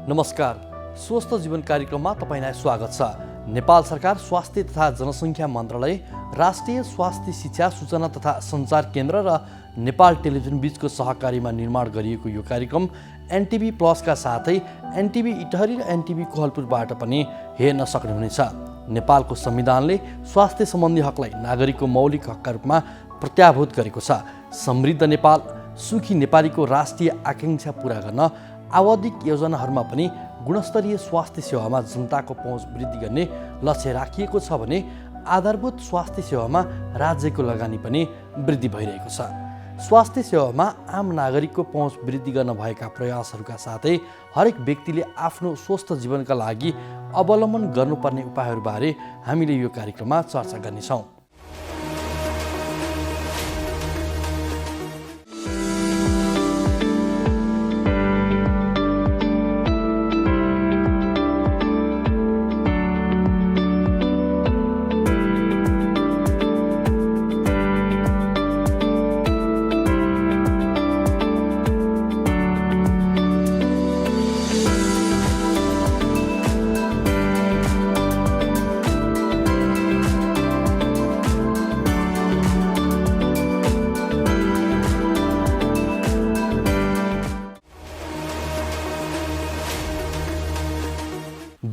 नमस्कार, स्वस्थ जीवन कार्यक्रममा तपाईलाई स्वागत छ। नेपाल सरकार स्वास्थ्य तथा जनसङ्ख्या मन्त्रालय, राष्ट्रिय स्वास्थ्य शिक्षा सूचना तथा सञ्चार केन्द्र र नेपाल टेलिभिजन बीचको सहकारीमा निर्माण गरिएको यो कार्यक्रम एनटिभी प्लसका साथै एनटिभी इटहरी र एनटिभी कोहलपुरबाट पनि हेर्न सक्नुहुनेछ। नेपालको संविधानले स्वास्थ्य सम्बन्धी हकलाई नागरिकको मौलिक हकका रूपमा प्रत्याभूत गरेको छ। समृद्ध नेपाल, सुखी नेपालीको राष्ट्रिय आकांक्षा पूरा गर्न आवधिक योजनाहरूमा पनि गुणस्तरीय स्वास्थ्य सेवामा जनताको पहुँच वृद्धि गर्ने लक्ष्य राखिएको छ भने आधारभूत स्वास्थ्य सेवामा राज्यको लगानी पनि वृद्धि भइरहेको छ। स्वास्थ्य सेवामा आम नागरिकको पहुँच वृद्धि गर्न भएका प्रयासहरूका साथै हरेक व्यक्तिले आफ्नो स्वस्थ जीवनका लागि अवलम्बन गर्नुपर्ने उपायहरूबारे हामीले यो कार्यक्रममा चर्चा गर्नेछौँ।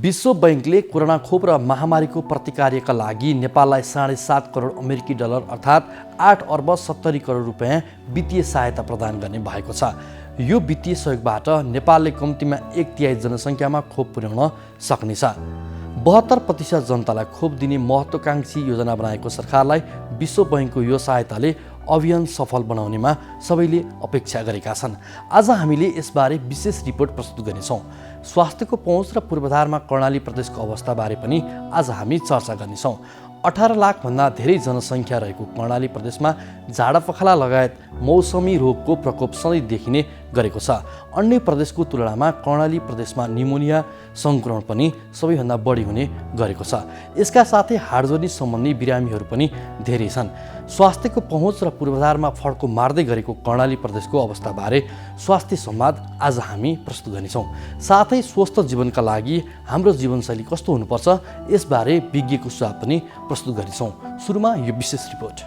विश्व बैंकले कोरोना खोप र महामारीको प्रतिकार्यका लागि नेपाललाई 7.5 करोड अमेरिकी डलर अर्थात् 8 अर्ब 70 करोड रुपियाँ वित्तीय सहायता प्रदान गर्ने भएको छ। यो वित्तीय सहयोगबाट नेपालले कम्तीमा 1/3 जनसङ्ख्यामा खोप पुर्याउन सक्नेछ। 72% जनतालाई खोप दिने महत्त्वाकांक्षी योजना बनाएको सरकारलाई विश्व बैंकको यो सहायताले अभियान सफल बनाउनेमा सबैले अपेक्षा गरेका छन्। आज हामीले यसबारे विशेष रिपोर्ट प्रस्तुत गर्नेछौँ। स्वास्थ्यको पहुँच र पूर्वाधारमा कर्णाली प्रदेशको अवस्थाबारे पनि आज हामी चर्चा गर्नेछौँ। 18 लाखभन्दा धेरै जनसङ्ख्या रहेको कर्णाली प्रदेशमा झाडापखाला लगायत मौसमी रोगको प्रकोप सधैँ देखिने गरेको छ। अन्य प्रदेशको तुलनामा कर्णाली प्रदेशमा निमोनिया सङ्क्रमण पनि सबैभन्दा बढी हुने गरेको छ। यसका साथै हाडजोर्नी सम्बन्धी बिरामीहरू पनि धेरै छन्। स्वास्थ्यको पहुँच र पूर्वाधारमा फड्को मार्दै गरेको कर्णाली प्रदेशको अवस्थाबारे स्वास्थ्य संवाद आज हामी प्रस्तुत गर्नेछौँ। साथै स्वस्थ जीवनका लागि हाम्रो जीवनशैली कस्तो हुनुपर्छ यसबारे विज्ञको सुझाव पनि प्रस्तुत गर्नेछौँ। सुरुमा यो विशेष रिपोर्ट।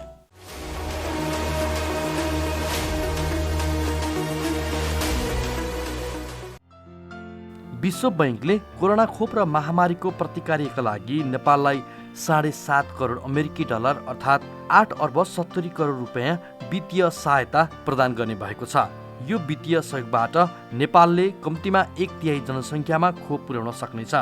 विश्व बैंकले कोरोना खोप र महामारीको प्रतिकार्यका लागि नेपाललाई 7.5 करोड अमेरिकी डलर अर्थात् 8 अर्ब 70 करोड रुपियाँ वित्तीय सहायता प्रदान गर्ने भएको छ। यो वित्तीय सहयोगबाट नेपालले कम्तीमा 1/3 जनसङ्ख्यामा खोप पुर्याउन सक्नेछ।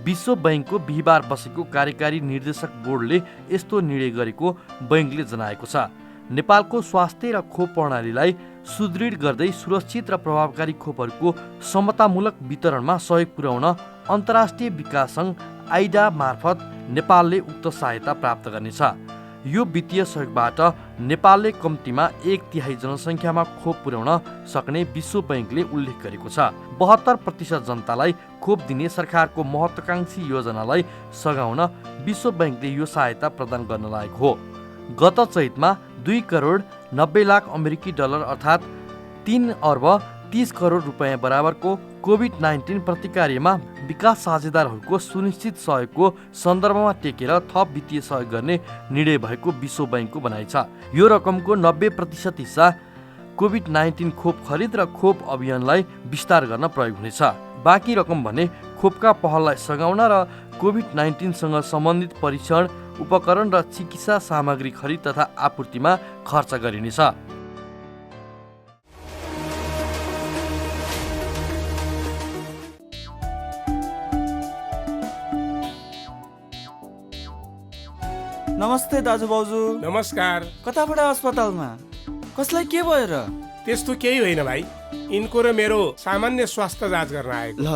विश्व बैंकको बिहिबार बसेको कार्यकारी निर्देशक बोर्डले यस्तो निर्णय गरेको बैंकले जनाएको छ। नेपालको स्वास्थ्य र खोप प्रणालीलाई सुदृढ गर्दै सुरक्षित र प्रभावकारी खोपहरूको समतामूलक वितरणमा सहयोग पुर्याउन अन्तर्राष्ट्रिय विकास सङ्घ आइडा मार्फत नेपालले उक्त सहायता प्राप्त गर्नेछ। यो वित्तीय सहयोगबाट नेपालले कम्तीमा 1/3 जनसङ्ख्यामा खोप पुर्याउन सक्ने विश्व बैंकले उल्लेख गरेको छ। 72% जनतालाई खोप दिने सरकारको महत्त्वाकांक्षी योजनालाई सघाउन विश्व बैंकले यो सहायता प्रदान गर्न लागेको हो। गत चैतमा 2 करोड 90 लाख अमेरिकी डलर अर्थात् 3 अर्ब 30 करोड रुपियाँ बराबरको कोभिड-19 प्रतिकार्यमा विकास साझेदारहरूको सुनिश्चित सहयोगको सन्दर्भमा टेकेर थप वित्तीय सहयोग गर्ने निर्णय भएको विश्व बैंकको भनाइ छ। यो रकमको 90% हिस्सा कोभिड-19 खोप खरिद र खोप अभियानलाई विस्तार गर्न प्रयोग हुनेछ। बाँकी रकम भने खोपका पहललाई सघाउन र कोभिड-19 सँग सम्बन्धित परीक्षण उपकरण र चिकित्सा सामग्री खरिद तथा आपूर्तिमा खर्च गरिनेछ। नमस्ते दाजु भाउजू। नमस्कार। कताबाट अस्पतालमा? कसलाई के भयो र? त्यस्तो केही होइन भाइ, यिनको र मेरो सामान्य स्वास्थ्य जाँच गर्न आएको। ल,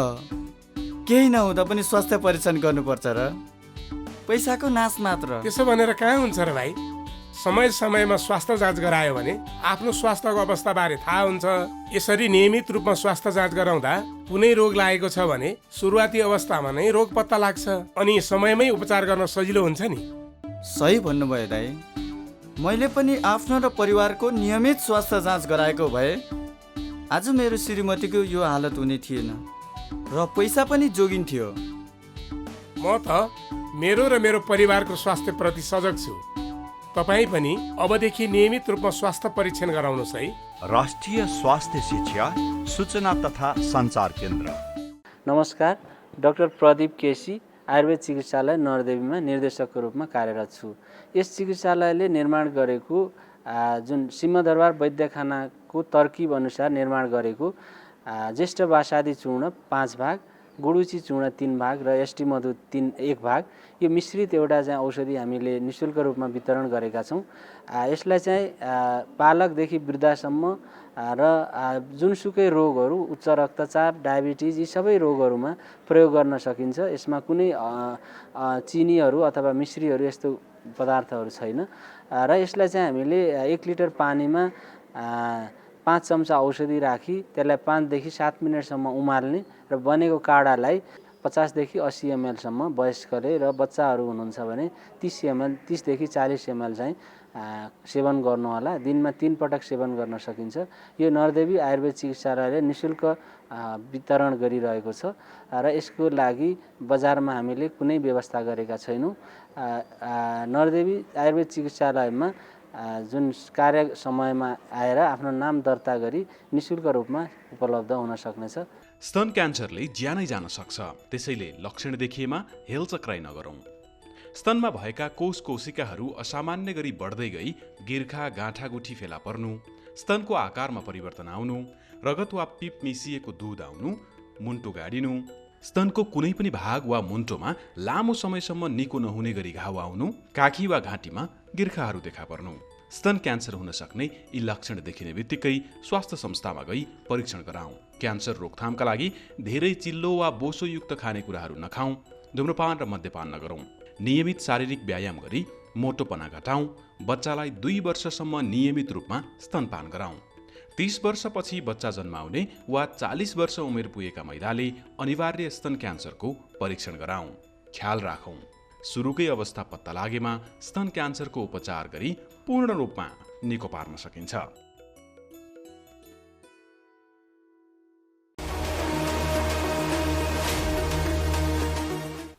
केही नहुँदा पनि स्वास्थ्य परीक्षण गर्नुपर्छ र? पैसाको नाश मात्र। त्यसो भनेर कहाँ हुन्छ र भाइ? समय समयमा स्वास्थ्य जाँच गरायो भने आफ्नो स्वास्थ्यको अवस्थाबारे थाहा हुन्छ। यसरी नियमित रूपमा स्वास्थ्य जाँच गराउँदा कुनै रोग लागेको छ भने सुरुवाती अवस्थामा नै रोग पत्ता लाग्छ अनि समयमै उपचार गर्न सजिलो हुन्छ नि। सही भन्नुभयो दाइ। मैले पनि आफ्नो र परिवारको नियमित स्वास्थ्य जाँच गराएको भए आज मेरो श्रीमतीको यो हालत हुने थिएन। र पैसा पनि जोगिन्थ्यो। म त मेरो र मेरो परिवारको स्वास्थ्यप्रति सजग छु। तपाईँ पनि अबदेखि नियमित रूपमा स्वास्थ्य परीक्षण गराउनुहोस् है। राष्ट्रिय स्वास्थ्य शिक्षा सूचना तथा सञ्चार केन्द्र। नमस्कार, डाक्टर प्रदीप केसी, आयुर्वेद चिकित्सालय नरदेवीमा निर्देशकको रूपमा कार्यरत छु। यस चिकित्सालयले निर्माण गरेको जुन सिंहदरबार वैद्यखानाको तरकिब अनुसार निर्माण गरेको ज्येष्ठ बासादी चूर्ण 5 भाग, गुडुची चूर्ण 3 भाग र एसटी मधु 1 भाग, यो मिश्रित एउटा चाहिँ औषधि हामीले निःशुल्क रूपमा वितरण गरेका छौँ। यसलाई चाहिँ बालकदेखि वृद्धसम्म र जुनसुकै रोगहरू, उच्च रक्तचाप, डायबिटिज, यी सबै रोगहरूमा प्रयोग गर्न सकिन्छ। यसमा कुनै चिनीहरू अथवा मिश्रीहरू यस्तो पदार्थहरू छैन र यसलाई चाहिँ हामीले 1 लिटर पानीमा 5 चम्चा औषधि राखी त्यसलाई 5 देखि 7 मिनटसम्म उमाल्ने र बनेको काडालाई 50 देखि 80 ml सम्म वयस्कले र बच्चाहरू हुनुहुन्छ भने 30 ml 30 देखि 40 ml चाहिँ सेवन गर्नुहोला। दिनमा 3 पटक सेवन गर्न सकिन्छ। यो नरदेवी आयुर्वेद चिकित्सालयले निःशुल्क वितरण गरिरहेको छ र यसको लागि बजारमा हामीले कुनै व्यवस्था गरेका छैनौँ। नरदेवी आयुर्वेद चिकित्सालयमा जुन कार्य समयमा आएर आफ्नो नाम दर्ता गरी निःशुल्क रूपमा उपलब्ध हुन सक्नेछ। स्तन क्यान्सरले ज्यानै जान सक्छ, त्यसैले लक्षण देखिएमा हेलचक्राइ नगरौँ। स्तनमा भएका कोशिकाहरू असामान्य गरी बढ्दै गई गिर्खा, गाँठागुठी फेला पर्नु, स्तनको आकारमा परिवर्तन आउनु, रगत वा पिप मिसिएको दुध आउनु, मुन्टो गाडिनु, स्तनको कुनै पनि भाग वा मुन्टोमा लामो समयसम्म निको नहुने गरी घाउ आउनु, काखी वा घाँटीमा गिर्खाहरू देखा पर्नु। स्तन क्यान्सर हुन सक्ने यी लक्षण देखिने बित्तिकै स्वास्थ्य संस्थामा गई परीक्षण गराउँ। क्यान्सर रोकथामका लागि धेरै चिल्लो वा बोसोयुक्त खानेकुराहरू नखाउँ, धुम्रपान र मद्यपान नगरौँ। नियमित शारीरिक व्यायाम गरी मोटोपना घटाउँ। बच्चालाई 2 वर्षसम्म नियमित रूपमा स्तनपान गराउँ। 30 वर्षपछि बच्चा जन्माउने वा 40 वर्ष उमेर पुगेका महिलाले अनिवार्य स्तन क्यान्सरको परीक्षण गराउँ। ख्याल राखौँ, सुरुकै अवस्था पत्ता लागेमा स्तन क्यान्सरको उपचार गरी पूर्ण रूपमा निको पार्न सकिन्छ।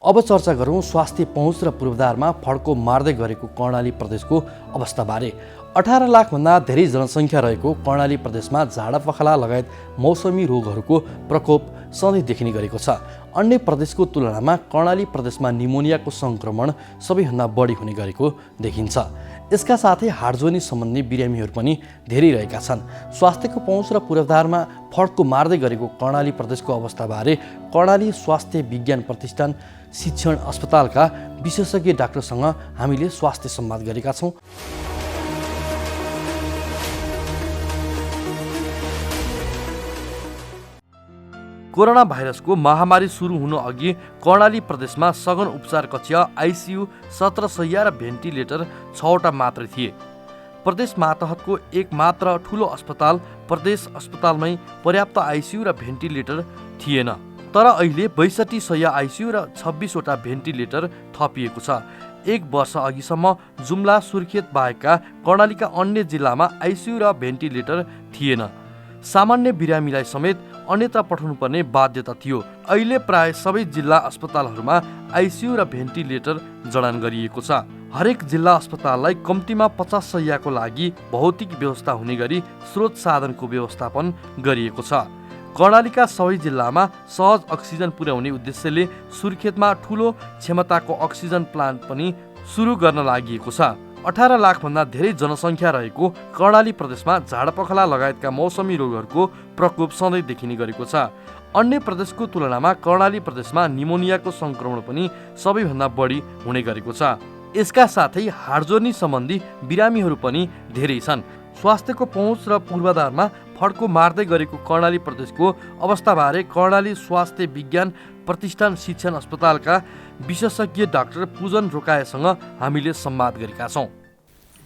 अब चर्चा गरौँ स्वास्थ्य पहुँच र पूर्वाधारमा फड्को मार्दै गरेको कर्णाली प्रदेशको अवस्थाबारे। 18 लाखभन्दा धेरै जनसङ्ख्या रहेको कर्णाली प्रदेशमा झाडा पखाला लगायत मौसमी रोगहरूको प्रकोप सधैँ देखिने गरेको छ। अन्य प्रदेशको तुलनामा कर्णाली प्रदेशमा निमोनियाको सङ्क्रमण सबैभन्दा बढी हुने गरेको देखिन्छ। यसका साथै हाडजोनी सम्बन्धी बिरामीहरू पनि धेरै रहेका छन्। स्वास्थ्यको पहुँच र पूर्वाधारमा फड्को मार्दै गरेको कर्णाली प्रदेशको अवस्थाबारे कर्णाली स्वास्थ्य विज्ञान प्रतिष्ठान शिक्षण अस्पतालका विशेषज्ञ डाक्टरसँग हामीले स्वास्थ्य संवाद गरेका छौँ। कोरोना भाइरसको महामारी सुरु हुनु अघि कर्णाली प्रदेशमा सघन उपचार कक्ष, आइसियु, 17 शय्या र भेन्टिलेटर 6वटा मात्रै थिए। प्रदेश मातहतको एक मात्र ठुलो अस्पताल प्रदेश अस्पतालमै पर्याप्त आइसियु र भेन्टिलेटर थिएन। तर अहिले 62 शय्या आइसियु र 26वटा भेन्टिलेटर थपिएको छ। 1 वर्ष अघिसम्म जुम्ला, सुर्खेत बाहेकका कर्णालीका अन्य जिल्लामा आइसियु र भेन्टिलेटर थिएन। सामान्य बिरामीलाई समेत अन्यत्र पठाउनुपर्ने बाध्यता थियो। अहिले प्राय सबै जिल्ला अस्पतालहरूमा आइसियु र भेन्टिलेटर जडान गरिएको छ। हरेक जिल्ला अस्पताललाई कम्तीमा 50 शय्याको लागि भौतिक व्यवस्था हुने गरी स्रोत साधनको व्यवस्थापन गरिएको छ। कर्णालीका सबै जिल्लामा सहज अक्सिजन पुर्याउने उद्देश्यले सुर्खेतमा ठुलो क्षमताको अक्सिजन प्लान्ट पनि सुरु गर्न लागि छ। 18 लाखभन्दा धेरै जनसङ्ख्या रहेको कर्णाली प्रदेशमा झाडापखाला लगायतका मौसमी रोगहरूको प्रकोप सधैँ देखिने गरेको छ। अन्य प्रदेशको तुलनामा कर्णाली प्रदेशमा निमोनियाको सङ्क्रमण पनि सबैभन्दा बढी हुने गरेको छ। यसका साथै हाडजोर्नी सम्बन्धी बिरामीहरू पनि धेरै छन्। स्वास्थ्यको पहुँच र पूर्वाधारमा फड्को मार्दै गरेको कर्णाली प्रदेशको अवस्थाबारे कर्णाली स्वास्थ्य विज्ञान प्रतिष्ठान शिक्षण अस्पतालका विशेषज्ञ डाक्टर पूजन रोकाएसँग हामीले संवाद गरेका छौँ।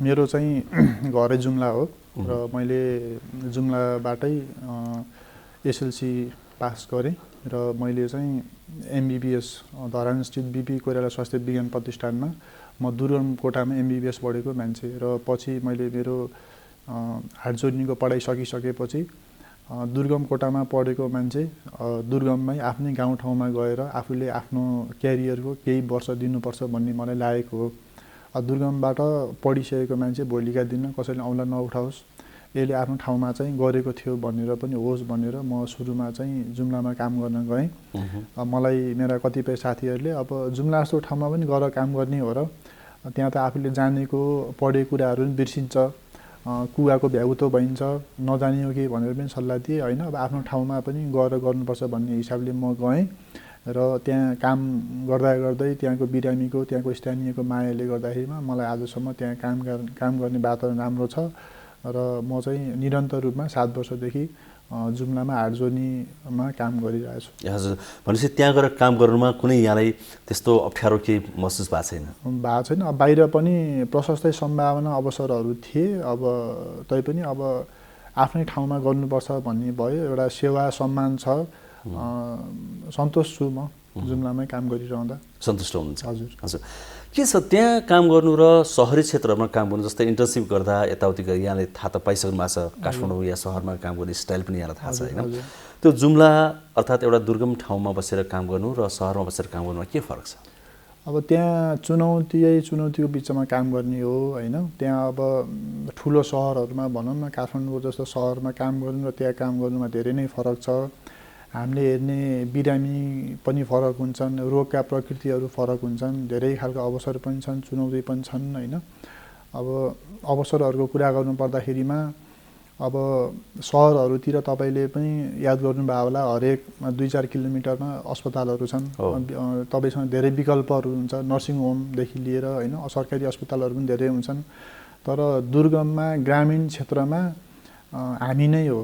मेरो चाहिँ घरै जुम्ला हो र मैले जुम्लाबाटै एसएलसी पास गरेँ र मैले चाहिँ एमबिबिएस धरानस्थित बिपी कोइराला स्वास्थ्य विज्ञान प्रतिष्ठानमा म दुर्गम कोटामा एमबिबिएस पढेको मान्छे र पछि मैले मेरो हाडजोर्नीको पढाइ सकिसकेपछि दुर्गम कोटामा पढेको मान्छे दुर्गममै आफ्नै गाउँठाउँमा गएर आफूले आफ्नो क्यारियरको केही वर्ष दिनुपर्छ भन्ने मलाई लागेको हो। दुर्गमबाट पढिसकेको मान्छे भोलिका दिनमा कसैले औँला नउठाओस्, यसले आफ्नो ठाउँमा चाहिँ गरेको थियो भनेर पनि होस् भनेर म सुरुमा चाहिँ जुम्लामा काम गर्न गएँ। मलाई मेरा कतिपय साथीहरूले अब जुम्ला जस्तो ठाउँमा पनि गएर काम गर्ने हो र, त्यहाँ त आफूले जानेको पढेको कुराहरू पनि बिर्सिन्छ, कुवाको भ्याउतो भइन्छ, नजाने हो कि भनेर पनि सल्लाह दिएँ होइन। अब आफ्नो ठाउँमा पनि गएर गर्नुपर्छ भन्ने हिसाबले म गएँ र त्यहाँ काम गर्दा गर्दै त्यहाँको बिरामीको त्यहाँको स्थानीयको मायाले गर्दाखेरिमा मलाई आजसम्म त्यहाँ काम गर्ने वातावरण राम्रो छ र म चाहिँ निरन्तर रूपमा 7 वर्षदेखि जुम्लामा हाटजोनीमा काम गरिरहेको छु। हजुर, भनेपछि त्यहाँ गएर काम गर्नुमा कुनै यहाँलाई त्यस्तो अप्ठ्यारो केही महसुस भएको छैन? भएको छैन। बाहिर पनि प्रशस्तै सम्भावना अवसरहरू थिए, अब तैपनि अब आफ्नै ठाउँमा गर्नुपर्छ भन्ने भयो। एउटा सेवा सम्मान छ, सन्तोष छु म जुम्लामै काम गरिरहँदा। सन्तुष्ट हुनुहुन्छ? हजुर हजुर। के छ त्यहाँ काम गर्नु र सहरी क्षेत्रमा काम गर्नु, जस्तै इन्टर्नसिप गर्दा यताउति यहाँले थाहा त पाइसक्नु भएको छ, काठमाडौँ या सहरमा काम गर्ने स्टाइल पनि यहाँलाई थाहा छ होइन? त्यो जुम्ला अर्थात् एउटा दुर्गम ठाउँमा बसेर काम गर्नु र सहरमा बसेर काम गर्नुमा के फरक छ? अब त्यहाँ चुनौतीको बिचमा काम गर्ने हो होइन। त्यहाँ अब ठुलो सहरहरूमा भनौँ न, काठमाडौँ जस्तो सहरमा काम गर्नु र त्यहाँ काम गर्नुमा धेरै नै फरक छ। हामीले हेर्ने बिरामी पनि फरक हुन्छन्, रोगका प्रकृतिहरू फरक हुन्छन्, धेरै खालको अवसर पनि छन्, चुनौती पनि छन् होइन। अब अवसरहरूको कुरा गर्नु पर्दाखेरिमा अब सहरहरूतिर तपाईँले पनि याद गर्नुभयो होला, हरेक 2-4 किलोमिटरमा अस्पतालहरू छन्, तपाईँसँग धेरै विकल्पहरू हुन्छ, नर्सिङ होमदेखि लिएर होइन, सरकारी अस्पतालहरू पनि धेरै हुन्छन्। तर दुर्गममा ग्रामीण क्षेत्रमा हामी नै हो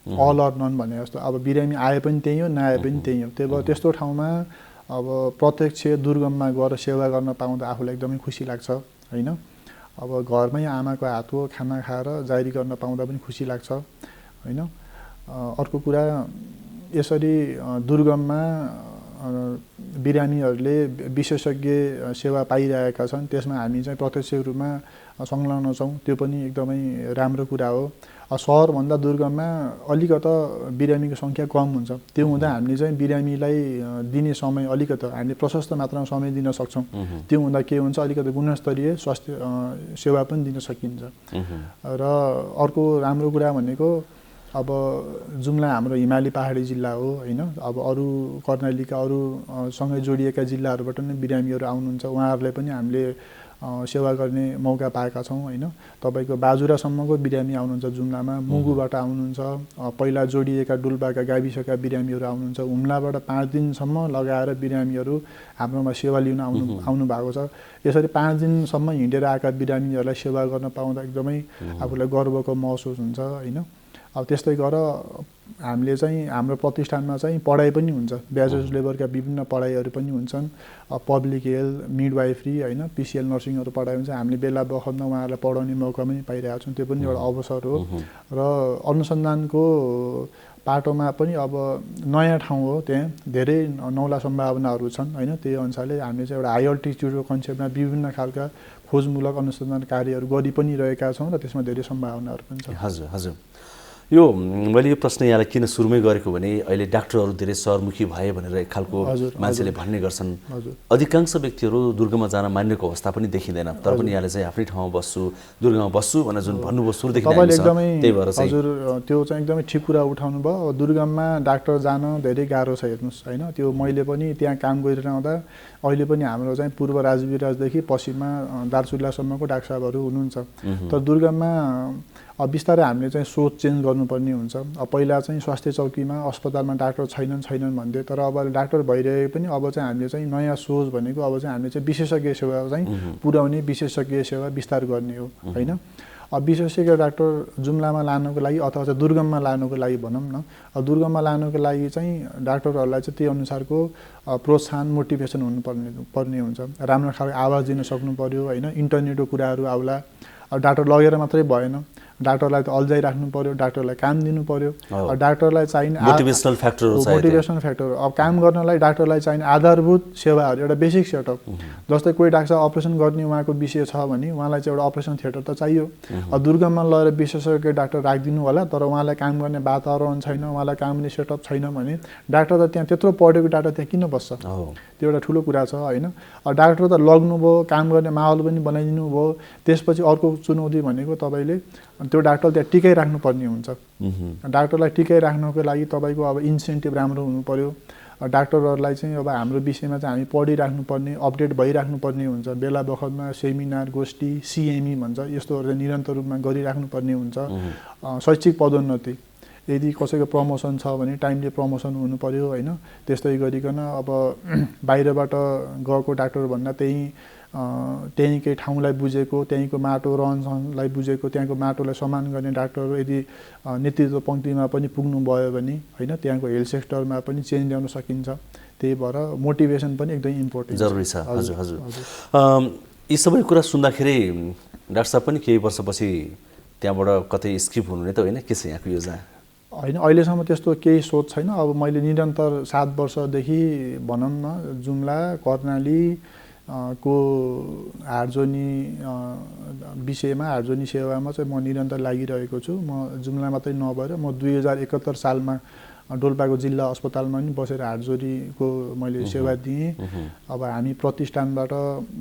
अल अर नन भने जस्तो। अब बिरामी आए पनि त्यही हो, नआए पनि त्यही हो। त्यही भएर त्यस्तो ठाउँमा अब प्रत्यक्ष दुर्गममा गएर सेवा गर्न पाउँदा आफूलाई एकदमै खुसी लाग्छ होइन। अब घरमै आमाको हातको खाना खाएर जारी गर्न पाउँदा पनि खुसी लाग्छ होइन। अर्को कुरा, यसरी दुर्गममा बिरामीहरूले विशेषज्ञ सेवा पाइरहेका छन्, त्यसमा हामी चाहिँ प्रत्यक्ष रूपमा संलग्न छौँ, त्यो पनि एकदमै राम्रो कुरा हो। सहरभन्दा दुर्गममा अलिकता बिरामीको सङ्ख्या कम हुन्छ, त्यो हुँदा हामीले चाहिँ बिरामीलाई दिने समय अलिकता हामीले प्रशस्त मात्रामा समय दिन सक्छौँ। त्यो हुँदा के हुन्छ, अलिकति गुणस्तरीय स्वास्थ्य सेवा पनि दिन सकिन्छ। र अर्को राम्रो कुरा भनेको अब जुम्ला हाम्रो हिमाली पहाडी जिल्ला हो होइन। अब अरू कर्णालीका अरूसँगै जोडिएका जिल्लाहरूबाट नै बिरामीहरू आउनुहुन्छ, उहाँहरूलाई पनि हामीले सेवा गर्ने मौका पाएका छौँ होइन। तपाईँको बाजुरासम्मको बिरामी आउनुहुन्छ जुम्लामा, मुगुबाट आउनुहुन्छ, पहिला जोडिएका डुल्पाका गाविसका बिरामीहरू आउनुहुन्छ, हुम्लाबाट 5 दिनसम्म लगाएर बिरामीहरू हाम्रोमा सेवा लिन आउनु भएको छ। यसरी 5 दिनसम्म हिँडेर आएका बिरामीहरूलाई सेवा गर्न पाउँदा एकदमै आफूलाई गर्वको महसुस हुन्छ होइन। अब त्यस्तै गरेर हामीले चाहिँ हाम्रो प्रतिष्ठानमा चाहिँ पढाइ पनि हुन्छ, ब्याचलर्स लेभलका विभिन्न पढाइहरू पनि हुन्छन्, पब्लिक हेल्थ, मिडवाइफरी होइन, पिसिएल नर्सिङहरू पढाइ हुन्छ। हामीले बेला बखतमा उहाँहरूलाई पढाउने मौका पनि पाइरहेका छौँ, त्यो पनि एउटा अवसर हो। र अनुसन्धानको पाटोमा पनि अब नयाँ ठाउँ हो, त्यहाँ धेरै नौला सम्भावनाहरू छन् होइन। त्यही अनुसारले हामीले चाहिँ एउटा हाई अल्टिट्युडको कन्सेप्टमा विभिन्न खालका खोजमूलक अनुसन्धान कार्यहरू गरि पनि रहेका छौँ र त्यसमा धेरै सम्भावनाहरू पनि छ। हजुर हजुर। यो मैले यो प्रश्न यहाँलाई किन सुरुमै गरेको भने अहिले डाक्टरहरू धेरै सहरमुखी भए भनेर एक खालको मान्छेले भन्ने गर्छन्। अधिकांश व्यक्तिहरू दुर्गममा जान मान्नेको अवस्था पनि देखिँदैन, तर पनि यहाँले चाहिँ आफ्नै ठाउँमा बस्छु, दुर्गममा बस्छु भनेर जुन भन्नुभयो सुरुदेखि त्यही भएर चाहिँ हजुर त्यो चाहिँ एकदमै ठिक कुरा उठाउनु भयो। दुर्गममा डाक्टर जान धेरै गाह्रो छ हेर्नुहोस् होइन। त्यो मैले पनि त्यहाँ काम गरिरहँदा अहिले पनि हाम्रो चाहिँ पूर्व राजविराजदेखि पश्चिममा दार्चुलासम्मको डाक्टर साहबहरू हुनुहुन्छ। तर दुर्गममा अब बिस्तारै हामीले चाहिँ सोच चेन्ज गर्नुपर्ने हुन्छ। अब पहिला चाहिँ स्वास्थ्य चौकीमा अस्पतालमा डाक्टर छैनन् भन्थे, तर अब डाक्टर भइरहे पनि अब चाहिँ हामीले चाहिँ नयाँ सोच भनेको अब चाहिँ हामीले चाहिँ विशेषज्ञ सेवा चाहिँ पुर्याउने, विशेषज्ञ सेवा विस्तार गर्ने हो होइन। अब विशेषज्ञ डाक्टर जुम्लामा लानुको लागि अथवा चाहिँ दुर्गममा लानुको लागि भनौँ न, अब दुर्गममा लानुको लागि चाहिँ डाक्टरहरूलाई चाहिँ त्यही अनुसारको प्रोत्साहन मोटिभेसन हुनुपर्ने हुन्छ। राम्रो खालको आवाज दिन सक्नु पर्यो होइन। इन्टरनेटको कुराहरू आउला, अब डाक्टर लगेर मात्रै भएन, डाक्टरलाई त अल्झाइराख्नु पर्यो, डाक्टरलाई काम दिनु पर्यो, डाक्टरलाई चाहिने मोटिभेसनल फ्याक्टर हो, मोटिभेसनल फ्याक्टर। अब काम गर्नलाई डाक्टरलाई चाहिने आधारभूत सेवाहरू, एउटा बेसिक सेटअप। जस्तै कोही डाक्टर अपरेसन गर्ने उहाँको विषय छ भने उहाँलाई चाहिँ एउटा अपरेसन थिएटर त चाहियो। अब दुर्गममा लगेर विशेषज्ञ डाक्टर राखिदिनु होला, तर उहाँलाई काम गर्ने वातावरण छैन, उहाँलाई काम गर्ने सेटअप छैन भने डाक्टर त त्यहाँ त्यत्रो पढेको डाक्टर त्यहाँ किन बस्छ? त्यो एउटा ठुलो कुरा छ होइन। डाक्टर त लग्नुभयो, काम गर्ने माहौल पनि बनाइदिनु भयो, त्यसपछि अर्को चुनौती भनेको तपाईँले त्यो डाक्टर त्यहाँ टिकाइराख्नु पर्ने हुन्छ। डाक्टरलाई टिकाइराख्नको लागि तपाईँको अब इन्सेन्टिभ राम्रो हुनु पर्यो। डाक्टरहरूलाई चाहिँ अब हाम्रो विषयमा चाहिँ हामी पढिराख्नुपर्ने, अपडेट भइराख्नुपर्ने हुन्छ। बेला बखतमा सेमिनार, गोष्ठी, सिएमई भन्छ, यस्तोहरू चाहिँ निरन्तर रूपमा गरिराख्नुपर्ने हुन्छ। शैक्षिक पदोन्नति, यदि कसैको प्रमोसन छ भने टाइमली प्रमोसन हुनु पर्यो होइन। त्यस्तै गरिकन अब बाहिरबाट गएको डाक्टरभन्दा त्यहीँकै ठाउँलाई बुझेको, त्यहीँको माटो रहनसहनलाई बुझेको, त्यहाँको माटोलाई सम्मान गर्ने डाक्टरहरू यदि नेतृत्व पङ्क्तिमा पनि पुग्नु भयो भने होइन, त्यहाँको हेल्थ सेक्टरमा पनि चेन्ज ल्याउन सकिन्छ। त्यही भएर मोटिभेसन पनि एकदमै इम्पोर्टेन्ट जरुरी छ। हजुर हजुर, यी सबै कुरा सुन्दाखेरि डाक्टर साहब पनि केही वर्षपछि त्यहाँबाट कतै स्किप हुनुहुने त होइन? के छ यहाँको योजना? होइन, अहिलेसम्म त्यस्तो केही सोच छैन। अब मैले निरन्तर 7 वर्षदेखि भनौँ न जुम्ला, कर्णाली को हार्जोनी विषयमा, हार्जोनी सेवामा चाहिँ म निरन्तर लागिरहेको छु। म जुम्ला मात्रै नभएर म 2071 सालमा डोल्पाको जिल्ला अस्पतालमा पनि बसेर हार्जोनीको मैले सेवा दिएँ। अब हामी प्रतिष्ठानबाट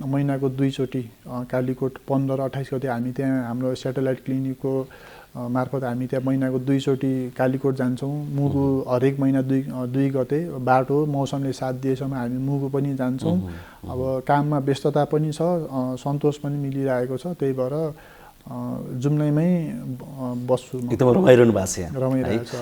महिनाको 2 चोटि कालीकोट 15-28 गते हामी त्यहाँ हाम्रो सेटेलाइट क्लिनिकको मार्फत हामी त्यहाँ महिनाको 2 चोटि कालीकोट जान्छौँ। मुगु हरेक महिना 2 गते, बाटो मौसमले साथ दिएसम्म हामी मुगु पनि जान्छौँ। अब काममा व्यस्तता पनि छ, सन्तोष पनि मिलिरहेको छ, त्यही भएर जुम्लैमै बस्छु। एकदमै रमाइरहनु भएको छ यहाँ।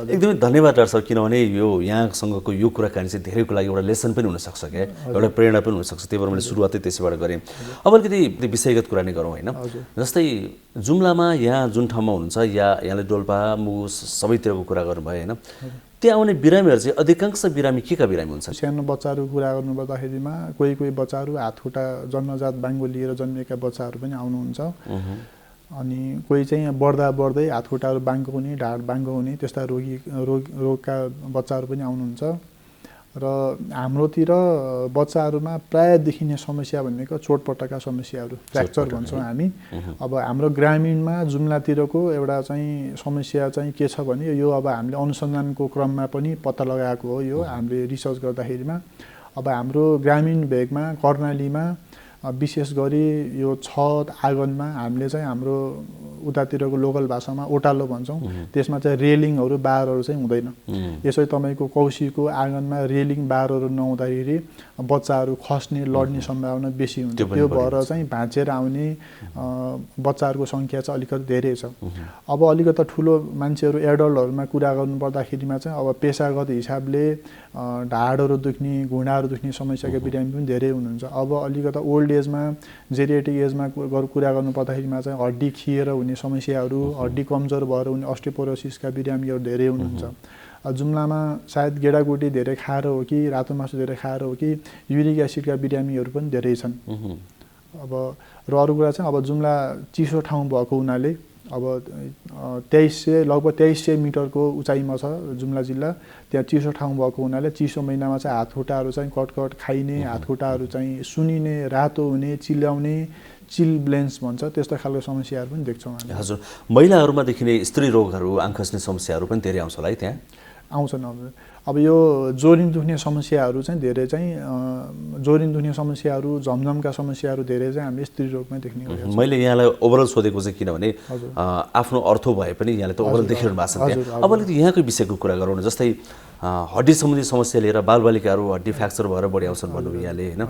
एकदमै धन्यवाद डाक्टर साहब, किनभने यो यहाँसँगको यो कुराकानी चाहिँ धेरैको लागि एउटा लेसन पनि हुनसक्छ क्या, एउटा प्रेरणा पनि हुनसक्छ। त्यही भएर मैले सुरुवातै त्यसैबाट गरेँ। अब अलिकति विषयगत कुरा नै गरौँ होइन। जस्तै जुम्लामा यहाँ जुन ठाउँमा हुनुहुन्छ, या यहाँले डोल्पा, मुगु सबैतिरको कुरा गर्नुभयो होइन, त्यहाँ आउने बिरामीहरू चाहिँ अधिकांश बिरामी के का बिरामी हुन्छ? सानो बच्चाहरू कुरा गर्नुपर्दाखेरिमा कोही बच्चाहरू हातखुट्टा जन्मजात बाङ्गो लिएर जन्मिएका बच्चाहरू पनि आउनुहुन्छ। अनि कोही चाहिँ बढ्दै हातखुट्टाहरू बाङ्गो हुने, ढाड बाङ्गो हुने त्यस्ता रोगका बच्चाहरू पनि आउनुहुन्छ। र हाम्रोतिर बच्चाहरूमा प्राय देखिने समस्या भनेको चोटपटकका समस्याहरू, फ्र्याक्चर भन्छौँ हामी। अब हाम्रो ग्रामीणमा जुम्लातिरको एउटा चाहिँ समस्या चाहिँ के छ भने यो अब हामीले अनुसन्धानको क्रममा पनि पत्ता लगाएको हो। यो हामीले रिसर्च गर्दाखेरिमा अब हाम्रो ग्रामीण भेगमा कर्णालीमा विशेष गरी यो छत आँगनमा हामीले चाहिँ हाम्रो उतातिरको लोकल भाषामा ओटालो भन्छौँ, त्यसमा चाहिँ रेलिङहरू बारहरू चाहिँ हुँदैन। यसै तपाईँको कौशीको आँगनमा रेलिङ बारहरू नहुँदाखेरि बच्चाहरू खस्ने, लड्ने सम्भावना बेसी हुन्छ। त्यो भएर चाहिँ भाँचेर आउने बच्चाहरूको सङ्ख्या चाहिँ अलिकति धेरै छ। अब अलिकति ठुलो मान्छेहरू एडल्टहरूमा कुरा गर्नुपर्दाखेरिमा चाहिँ अब पेसागत हिसाबले ढाडहरू दुख्ने, घुँडाहरू दुख्ने समस्याका बिरामी पनि धेरै हुनुहुन्छ। अब अलिकति ओल्ड एजमा, जेरिएटिक एजमा कुरा गर्नुपर्दाखेरिमा चाहिँ हड्डी खिएर हुने समस्याहरू, हड्डी कमजोर भएर हुने अस्टियोपोरोसिसका बिरामीहरू धेरै हुनुहुन्छ। जुम्लामा सायद गेडागुडी धेरै खाएर हो कि रातो मासु धेरै खाएर हो कि युरिक एसिडका बिरामीहरू पनि धेरै छन्। अब र अरू कुरा चाहिँ अब जुम्ला चिसो ठाउँ भएको हुनाले अब 2300 लगभग 2300 मिटरको उचाइमा छ जुम्ला जिल्ला। त्यहाँ चिसो ठाउँ भएको हुनाले चिसो महिनामा चाहिँ हातखुट्टाहरू चाहिँ कटकट खाइने, हातखुट्टाहरू चाहिँ सुनिने, रातो हुने, चिल्याउने, चिल ब्लेन्स भन्छ, त्यस्तो खालको समस्याहरू पनि देख्छौँ हामी। हजुर, महिलाहरूमा देखिने स्त्री रोगहरू, आँखा खस्ने समस्याहरू पनि धेरै आउँछ होला है त्यहाँ? आउँछन्। अब यो जोरिन दुख्ने समस्याहरू चाहिँ धेरै चाहिँ जोरिन दुख्ने समस्याहरू, झमझमका समस्याहरू धेरै चाहिँ हामीले स्त्री रोगमै देख्ने गरेका छौँ। मैले यहाँलाई ओभरअल सोधेको चाहिँ किनभने आफ्नो अर्थो भए पनि यहाँले त ओभरअल देखिरहनु भएको छ त्यहाँ। अब अलिकति यहाँको विषयको कुरा गरौँ न। जस्तै हड्डी सम्बन्धी समस्या लिएर बालबालिकाहरू हड्डी फ्र्याक्चर भएर बढी आउँछन् भन्नुभयो यहाँले होइन,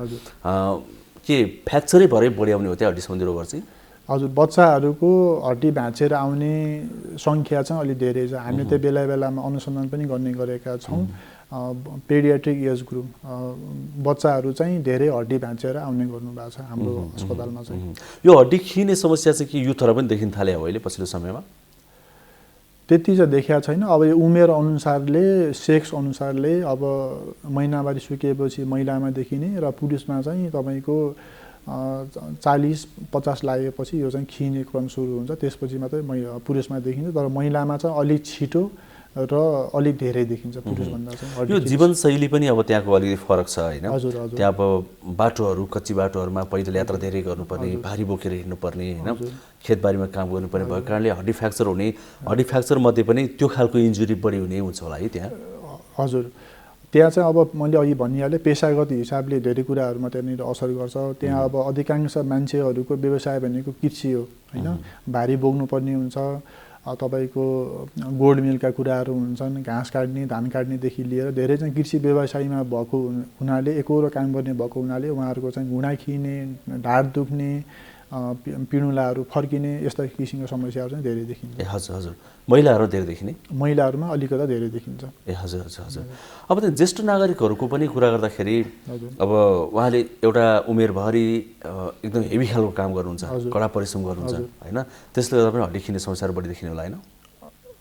के फ्र्याक्चरै भएरै बढी आउने हो त्यहाँ हड्डी सम्बन्धी रोगहरू चाहिँ? हजुर, बच्चाहरूको हड्डी भाँचेर आउने सङ्ख्या चाहिँ अलिक धेरै छ। हामीले त्यो बेलामा अनुसन्धान पनि गर्ने गरेका छौँ। पेडियाट्रिक एज ग्रुप बच्चाहरू चाहिँ धेरै हड्डी भाँचेर आउने गर्नुभएको छ हाम्रो अस्पतालमा चाहिँ। यो हड्डी खिने समस्या चाहिँ के युथहरू पनि देखिन थाले हो अहिले पछिल्लो समयमा? त्यति चाहिँ देखिया छैन। अब यो उमेर अनुसारले, सेक्स अनुसारले अब महिनावारी सुकेपछि महिलामा देखिने र पुरुषमा चाहिँ तपाईँको 40-50 लागेपछि यो चाहिँ खिने क्रम सुरु हुन्छ, त्यसपछि मात्रै पुरुषमा देखिन्छ। तर महिलामा चाहिँ अलिक छिटो र अलिक धेरै देखिन्छ पुरुषभन्दा चाहिँ। यो जीवनशैली पनि अब त्यहाँको अलिकति फरक छ होइन? हजुर हजुर। त्यहाँ अब बाटोहरू, कच्ची बाटोहरूमा पैदल यात्रा धेरै गर्नुपर्ने, भारी बोकेर हिँड्नुपर्ने होइन, खेतबारीमा काम गर्नुपर्ने भएको कारणले हड्डी फ्र्याक्चर हुने, हड्डी फ्र्याक्चर मध्ये पनि त्यो खालको इन्जुरी बढी हुने हुन्छ होला है त्यहाँ? हजुर, त्यहाँ चाहिँ अब मैले अघि भनिहालेँ पेसागत हिसाबले धेरै कुराहरूमा त्यहाँनिर असर गर्छ। त्यहाँ अब अधिकांश मान्छेहरूको व्यवसाय भनेको कृषि हो होइन, भारी बोक्नुपर्ने हुन्छ, तपाईँको गोल्ड मिलका कुराहरू हुन्छन्, घाँस काट्ने, धान काट्नेदेखि लिएर धेरै चाहिँ कृषि व्यवसायमा भएको हुनाले, एकहोरो काम गर्ने भएको हुनाले उहाँहरूको चाहिँ घुँडा खिने, ढाड दुख्ने, पिँडुलाहरू फर्किने यस्ता किसिमको समस्याहरू चाहिँ धेरै देखिन्छ। ए हजुर हजुर। महिलाहरू धेरै देखिने? महिलाहरूमा अलिकता धेरै देखिन्छ। ए हजुर हजुर हजुर। अब त्यो ज्येष्ठ नागरिकहरूको पनि कुरा गर्दाखेरि अब उहाँले एउटा उमेरभरि एकदम हेभी खालको काम गर्नुहुन्छ, कडा परिश्रम गर्नुहुन्छ होइन, त्यसले गर्दा पनि हड्डी खिने समस्याहरू बढी देखिने होला होइन?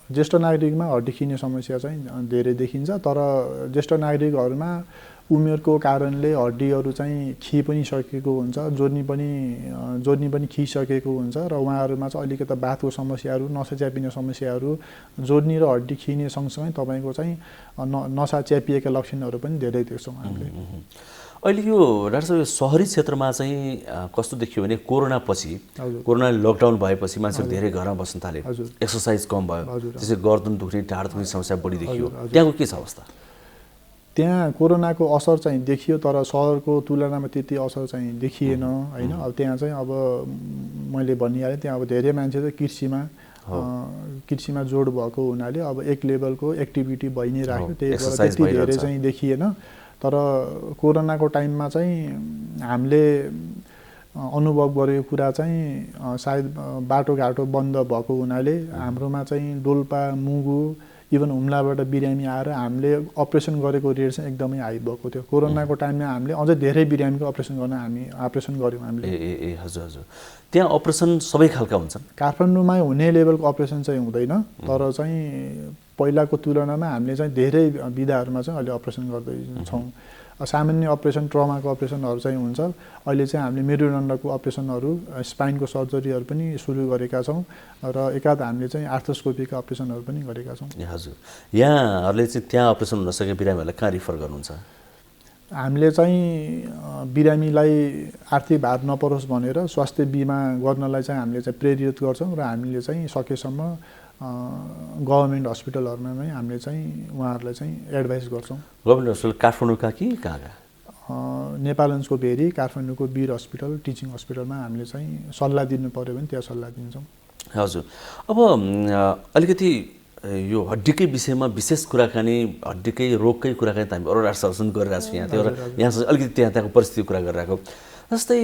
ज्येष्ठ नागरिकमा हड्डी खिने समस्या चाहिँ धेरै देखिन्छ। तर ज्येष्ठ नागरिकहरूमा उमेरको कारणले हड्डीहरू चाहिँ खि पनि सकेको हुन्छ, जोड्नी पनि खिसकेको हुन्छ र उहाँहरूमा चाहिँ अलिकता बाथको समस्याहरू, नसा च्यापिने समस्याहरू, जोड्नी र हड्डी खिने सँगसँगै तपाईँको चाहिँ नसा च्यापिएका लक्षणहरू पनि धेरै देख्छौँ हामीले। अहिले यो डाक्टर साहब सहरी क्षेत्रमा चाहिँ कस्तो देखियो भने कोरोना पछि, कोरोना लकडाउन भएपछि मान्छेहरू धेरै घरमा बस्न थाले, एक्सर्साइज कम भयो, त्यसै गर्दन दुख्ने, ढाड दुख्ने समस्या बढी देखियो, त्यहाँको के छ अवस्था? त्यहाँ कोरोनाको असर चाहिँ देखियो, तर सहरको तुलनामा त्यति असर चाहिँ देखिएन होइन। अब त्यहाँ चाहिँ अब मैले भनिहालेँ, त्यहाँ अब धेरै मान्छे चाहिँ कृषिमा जोड भएको हुनाले अब एक लेभलको एक्टिभिटी भइ नै राख्यो, त्यही भएर त्यति धेरै चाहिँ देखिएन। तर कोरोनाको टाइममा चाहिँ हामीले अनुभव गरेको कुरा चाहिँ सायद बाटोघाटो बन्द भएको हुनाले हाम्रोमा चाहिँ डोल्पा, मुगु, इभन हुम्लाबाट बिरामी आएर हामीले अपरेसन गरेको रेट चाहिँ एकदमै हाई भएको थियो। कोरोनाको टाइममा हामीले अझै धेरै बिरामीको अपरेसन गऱ्यौँ हामीले। ए हजुर हजुर। त्यहाँ अपरेसन सबै खालका हुन्छन्? काठमाडौँमा हुने लेभलको अपरेसन चाहिँ हुँदैन, तर चाहिँ पहिलाको तुलनामा हामीले चाहिँ धेरै विधाहरूमा चाहिँ अहिले अपरेसन गर्दैछौँ। सामान्य अपरेसन, ट्रमाको अपरेसनहरू चाहिँ हुन्छ। अहिले चाहिँ हामीले मेरुदण्डको अपरेसनहरू, स्पाइनको सर्जरीहरू पनि सुरु गरेका छौँ र एकाध हामीले चाहिँ आर्थोस्कोपीका अपरेसनहरू पनि गरेका छौँ। हजुर। यहाँहरूले चाहिँ त्यहाँ अपरेसन हुन सके बिरामीहरूलाई कहाँ रिफर गर्नुहुन्छ? हामीले चाहिँ बिरामीलाई आर्थिक भार नपरोस् भनेर स्वास्थ्य बिमा गर्नलाई चाहिँ हामीले चाहिँ प्रेरित गर्छौँ र हामीले चाहिँ सकेसम्म गभर्मेन्ट हस्पिटलहरूमा नै हामीले चाहिँ उहाँहरूलाई चाहिँ एडभाइस गर्छौँ। गभर्मेन्ट हस्पिटल काठमाडौँका कि कहाँका? नेपालगञ्जको भेरी, काठमाडौँको वीर हस्पिटल, टिचिङ हस्पिटलमा हामीले चाहिँ सल्लाह दिनु पऱ्यो भने त्यहाँ सल्लाह दिन्छौँ। हजुर। अब अलिकति यो हड्डीकै विषयमा विशेष कुराकानी, हड्डीकै रोगकै कुराकानी त हामी अरू राष्ट्रहरूसँग गरिरहेको छौँ यहाँ, त्यही भएर यहाँ अलिकति त्यहाँको परिस्थितिको कुरा गरिरहेको। जस्तै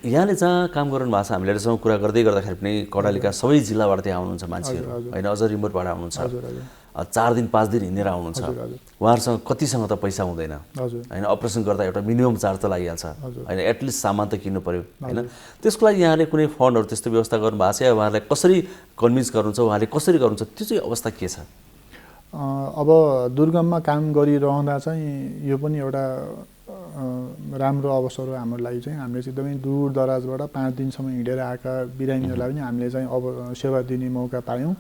यहाँले जहाँ काम गर्नु भएको छ, हामीले अहिलेसम्म कुरा गर्दै गर्दाखेरि पनि कर्णालीका सबै जिल्लाबाट त्यहाँ आउनुहुन्छ मान्छेहरू होइन, अझ रिमोटबाट आउनुहुन्छ, 4 दिन 5 दिन हिँडेर आउनुहुन्छ। उहाँहरूसँग कतिसँग त पैसा हुँदैन होइन, अपरेसन गर्दा एउटा मिनिमम चार्ज त लागिहाल्छ होइन, एटलिस्ट सामान त किन्नु पऱ्यो होइन। त्यसको लागि यहाँले कुनै फन्डहरू त्यस्तो व्यवस्था गर्नु भएको छ या उहाँहरूलाई कसरी कन्भिन्स गर्नुहुन्छ, उहाँले कसरी गर्नुहुन्छ, त्यो चाहिँ अवस्था के छ? अब दुर्गममा काम गरिरहँदा चाहिँ यो पनि एउटा राम्रो अवसर हो हाम्रो लागि चाहिँ। हामीले चाहिँ एकदमै दूर दराजबाट 5 दिनसम्म हिँडेर आएका बिरामीहरूलाई पनि हामीले चाहिँ अब सेवा दिने मौका पायौँ।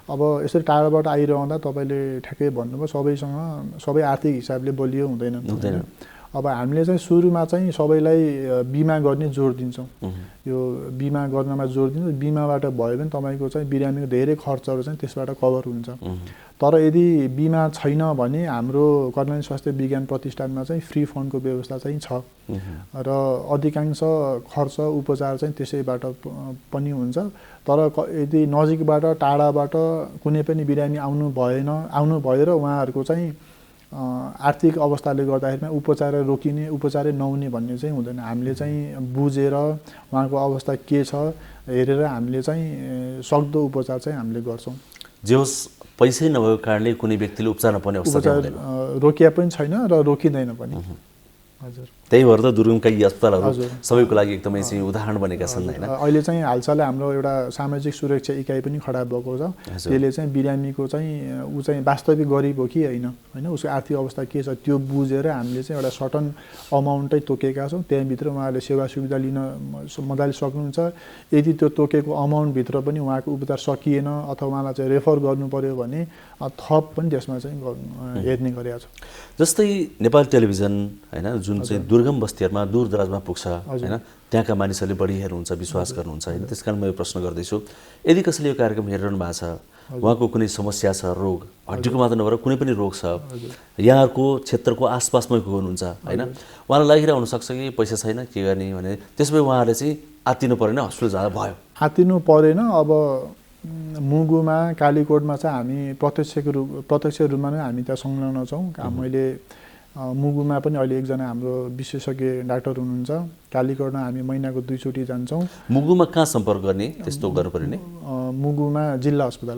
अब यसरी टाढाबाट आइरहँदा तपाईँले ठ्याक्कै भन्नुभयो, सबै आर्थिक हिसाबले बलियो हुँदैन। अब हामीले चाहिँ सुरुमा चाहिँ सबैलाई बिमा गर्ने जोड दिन्छौँ। यो बिमा गर्नमा जोड दिन्छौँ। बिमाबाट भयो भने तपाईँको चाहिँ बिरामीको धेरै खर्चहरू चाहिँ त्यसबाट कभर हुन्छ। तर यदि बिमा छैन भने हाम्रो कर्णाली स्वास्थ्य विज्ञान प्रतिष्ठानमा चाहिँ फ्री फन्डको व्यवस्था चाहिँ छ र अधिकांश खर्च उपचार चाहिँ त्यसैबाट पनि हुन्छ। तर यदि नजिकबाट टाढाबाट कुनै पनि बिरामी आउनु भयो र उहाँहरूको चाहिँ आर्थिक अवस्थाले गर्दाखेरिमा उपचार रोकिने, उपचारै नहुने भन्ने चाहिँ हुँदैन। हामीले चाहिँ बुझेर उहाँको अवस्था के छ हेरेर हामीले चाहिँ सक्दो उपचार चाहिँ हामीले गर्छौँ। जे होस् पैसै नभएको कारणले कुनै व्यक्तिले उपचार नपाउने अवस्था रोकिया पनि छैन र रोकिँदैन पनि। हजुर त्यही भएर त दुर्गमका यी अस्पतालहरू हजुर। सबैको लागि एकदमै चाहिँ उदाहरण बनेका छन् होइन। अहिले चाहिँ हालसालै हाम्रो एउटा सामाजिक सुरक्षा इकाइ पनि खडा भएको छ। त्यसले चाहिँ बिरामीको चाहिँ ऊ चाहिँ वास्तविक गरिब हो कि होइन उसको आर्थिक अवस्था के छ त्यो बुझेर हामीले चाहिँ एउटा सर्टन अमाउन्टै तोकेका छौँ। त्यहाँभित्र उहाँहरूले सेवा सुविधा लिन मजाले सक्नुहुन्छ। यदि त्यो तोकेको अमाउन्टभित्र पनि उहाँको उपचार सकिएन अथवा उहाँलाई चाहिँ रेफर गर्नु पर्यो भने थप पनि त्यसमा चाहिँ हेर्ने गरेका छौँ। जस्तै नेपाल टेलिभिजन होइन जुन चाहिँ दुर्गम बस्तीहरूमा दूरदराजमा पुग्छ होइन, त्यहाँका मानिसहरूले बढी हेर्नुहुन्छ, विश्वास गर्नुहुन्छ होइन। त्यस कारण म यो प्रश्न गर्दैछु, यदि कसैले यो कार्यक्रम हेरिरहनु भएको छ, उहाँको कुनै समस्या छ, रोग हड्डीको मात्र नभएर कुनै पनि रोग छ, यहाँहरूको क्षेत्रको आसपासमै हुनुहुन्छ होइन, उहाँलाई लागिरहेको हुनसक्छ कि पैसा छैन के गर्ने भने त्यसो भए उहाँहरूले चाहिँ आत्तिनु परेन, हस्पिटल जाँदा भयो? आत्तिनु परेन। अब मुगुमा कालीकोटमा चाहिँ हामी प्रत्यक्ष रूपमा नै हामी त्यहाँ संलग्न छौँ। मैले मुगुमा पनि अहिले एकजना हाम्रो विशेषज्ञ डाक्टर हुनुहुन्छ। कालीकोटमा हामी महिनाको 2 चोटि जान्छौँ। मुगुमा कहाँ सम्पर्क गर्ने त्यस्तो गर्नु पर्यो नि? मुगुमा जिल्ला अस्पताल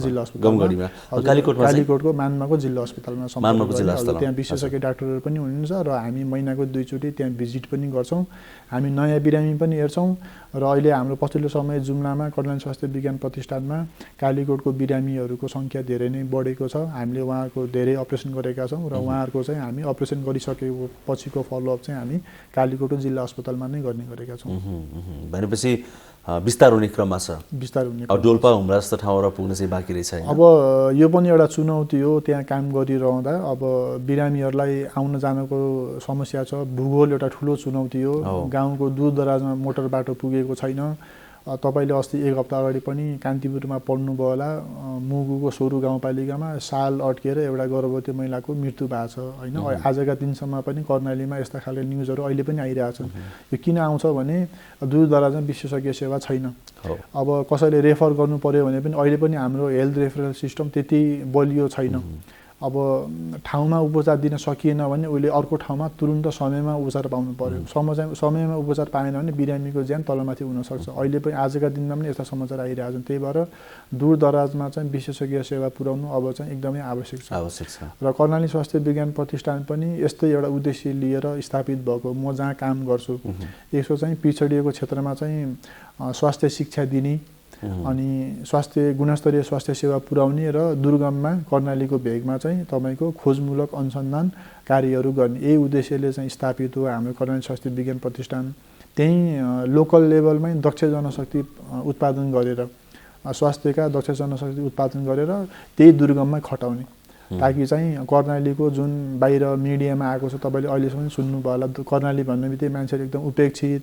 जिल्ला अस्पताल गमगढीमा, कालीकोटको मान्माको जिल्ला अस्पतालमा त्यहाँ विशेषज्ञ डाक्टरहरू पनि हुनुहुन्छ र हामी महिनाको 2 चोटि त्यहाँ भिजिट पनि गर्छौँ। हामी नयाँ बिरामी पनि हेर्छौँ र अहिले हाम्रो पछिल्लो समय जुम्लामा कल्याण स्वास्थ्य विज्ञान प्रतिष्ठानमा कालीकोटको बिरामीहरूको सङ्ख्या धेरै नै बढेको छ। हामीले उहाँहरूको धेरै अपरेसन गरेका छौँ र उहाँहरूको चाहिँ हामी अपरेसन गरिसकेको पछिको फलोअप चाहिँ हामी कालीकोट जिल्ला अस्पतालमा नै गर्ने गरेका छौँ। भनेपछि विस्तार हुने क्रममा छ। विस्तार हुने अब डोल्पा हुम्ला जस्तो ठाउँहरू पुग्न चाहिँ बाँकी रहेछ। अब यो पनि एउटा चुनौती हो त्यहाँ काम गरिरहँदा। अब बिरामीहरूलाई आउन जानको समस्या छ, भूगोल एउटा ठुलो चुनौती हो। गाउँको दूर दराजमा मोटर बाटो पुगेको छैन। तपाईँले अस्ति 1 हप्ता अगाडि पनि कान्तिपुरमा पढ्नुभयो होला, मुगुको सोरु गाउँपालिकामा साल अड्केर एउटा गर्भवती महिलाको मृत्यु भएको छ होइन। आजका दिनसम्म पनि कर्णालीमा यस्ता खाले न्युजहरू अहिले पनि आइरहेछन्। यो किन आउँछ भने दूर दराजमा विशेषज्ञ सेवा छैन। अब कसैले रेफर गर्नु पर्यो भने पनि अहिले पनि हाम्रो हेल्थ रेफरल सिस्टम त्यति बलियो छैन। अब ठाउँमा उपचार दिन सकिएन भने उसले अर्को ठाउँमा तुरुन्त समयमा उपचार पाउनु पर्यो। समयमा उपचार पाएन भने बिरामीको ज्यान तलमाथि हुनसक्छ। अहिले पनि आजका दिनमा पनि यस्ता समाचार आइरहेछन्। त्यही भएर दूर दराजमा चाहिँ विशेषज्ञ सेवा पुर्याउनु अब चाहिँ एकदमै आवश्यक छ। र कर्णाली स्वास्थ्य विज्ञान प्रतिष्ठान पनि यस्तै एउटा उद्देश्य लिएर स्थापित भएको। म जहाँ काम गर्छु यसो चाहिँ पिछडिएको क्षेत्रमा चाहिँ स्वास्थ्य शिक्षा दिने अनि गुणस्तरीय स्वास्थ्य सेवा पुर्याउने र दुर्गममा कर्णालीको भेगमा चाहिँ तपाईँको खोजमूलक अनुसन्धान कार्यहरू गर्ने यही उद्देश्यले चाहिँ स्थापित हो हाम्रो कर्णाली स्वास्थ्य विज्ञान प्रतिष्ठान। त्यही लोकल लेभलमै दक्ष जनशक्ति उत्पादन गरेर स्वास्थ्यका दक्ष जनशक्ति उत्पादन गरेर त्यही दुर्गममा खटाउने, ताकि चाहिँ कर्णालीको जुन बाहिर मिडियामा आएको छ तपाईँले अहिलेसम्म सुन्नुभयो होला, कर्णाली भन्ने बित्तिकै मान्छेहरू एकदम उपेक्षित,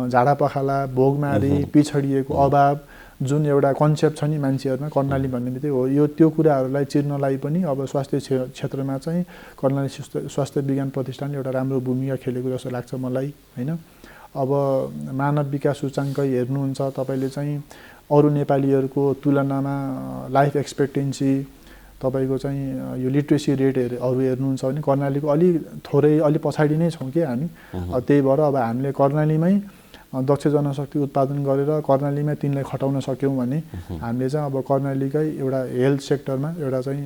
झाडापखाला, भोगमारी, पिछडिएको अभाव जुन एउटा कन्सेप्ट छ नि मान्छेहरूमा कर्णाली भन्ने बित्तिकै हो। त्यो कुराहरूलाई चिर्नलाई पनि अब स्वास्थ्य क्षेत्रमा चाहिँ कर्णाली स्वास्थ्य विज्ञान प्रतिष्ठान एउटा राम्रो भूमिका खेलेको जस्तो लाग्छ मलाई होइन। अब मानव विकास सूचाङ्क हेर्नुहुन्छ तपाईँले चाहिँ अरू नेपालीहरूको तुलनामा लाइफ एक्सपेक्टेन्सी तपाईँको चाहिँ यो लिट्रेसी रेटहरू हेर्नुहुन्छ भने कर्णालीको अलि पछाडि नै छौँ कि हामी। त्यही भएर अब हामीले कर्णालीमै दक्ष जनशक्ति उत्पादन गरेर कर्णालीमा तिनलाई खटाउन सक्यौँ भने हामीले चाहिँ अब कर्णालीकै एउटा हेल्थ सेक्टरमा एउटा चाहिँ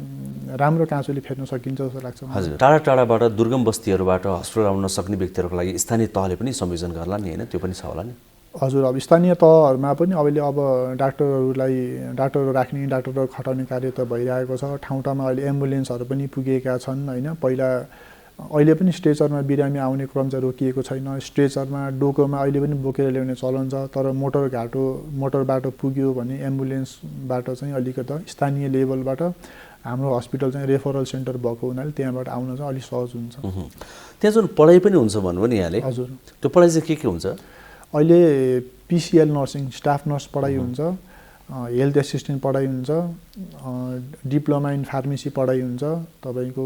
राम्रो काँचोले फेर्न सकिन्छ जस्तो लाग्छ। हजुर, टाढा टाढाबाट दुर्गम बस्तीहरूबाट हस्पिटल आउन सक्ने व्यक्तिहरूको लागि स्थानीय तहले पनि संयोजन गर्ला नि होइन? त्यो पनि छ होला नि? हजुर, अब स्थानीय तहहरूमा पनि अहिले अब डाक्टरहरू राख्ने, डाक्टरहरू खटाउने कार्य त भइरहेको छ। ठाउँ ठाउँमा अहिले एम्बुलेन्सहरू पनि पुगेका छन् होइन। अहिले पनि स्ट्रेचरमा बिरामी आउने क्रम चाहिँ रोकिएको छैन। स्ट्रेचरमा डोकोमा अहिले पनि बोकेर ल्याउने चलन छ। तर मोटर बाटो पुग्यो भने एम्बुलेन्सबाट चाहिँ अलिकति स्थानीय लेभलबाट हाम्रो हस्पिटल चाहिँ रेफरल सेन्टर भएको हुनाले त्यहाँबाट आउन चाहिँ अलिक सहज हुन्छ। त्यहाँ जुन पढाइ पनि हुन्छ भन्नुभयो नि यहाँले, हजुर, त्यो पढाइ चाहिँ के हुन्छ? अहिले पिसिएल नर्सिङ स्टाफ नर्स पढाइ हुन्छ, हेल्थ एसिस्टेन्ट पढाइ हुन्छ, डिप्लोमा इन फार्मेसी पढाइ हुन्छ, तपाईँको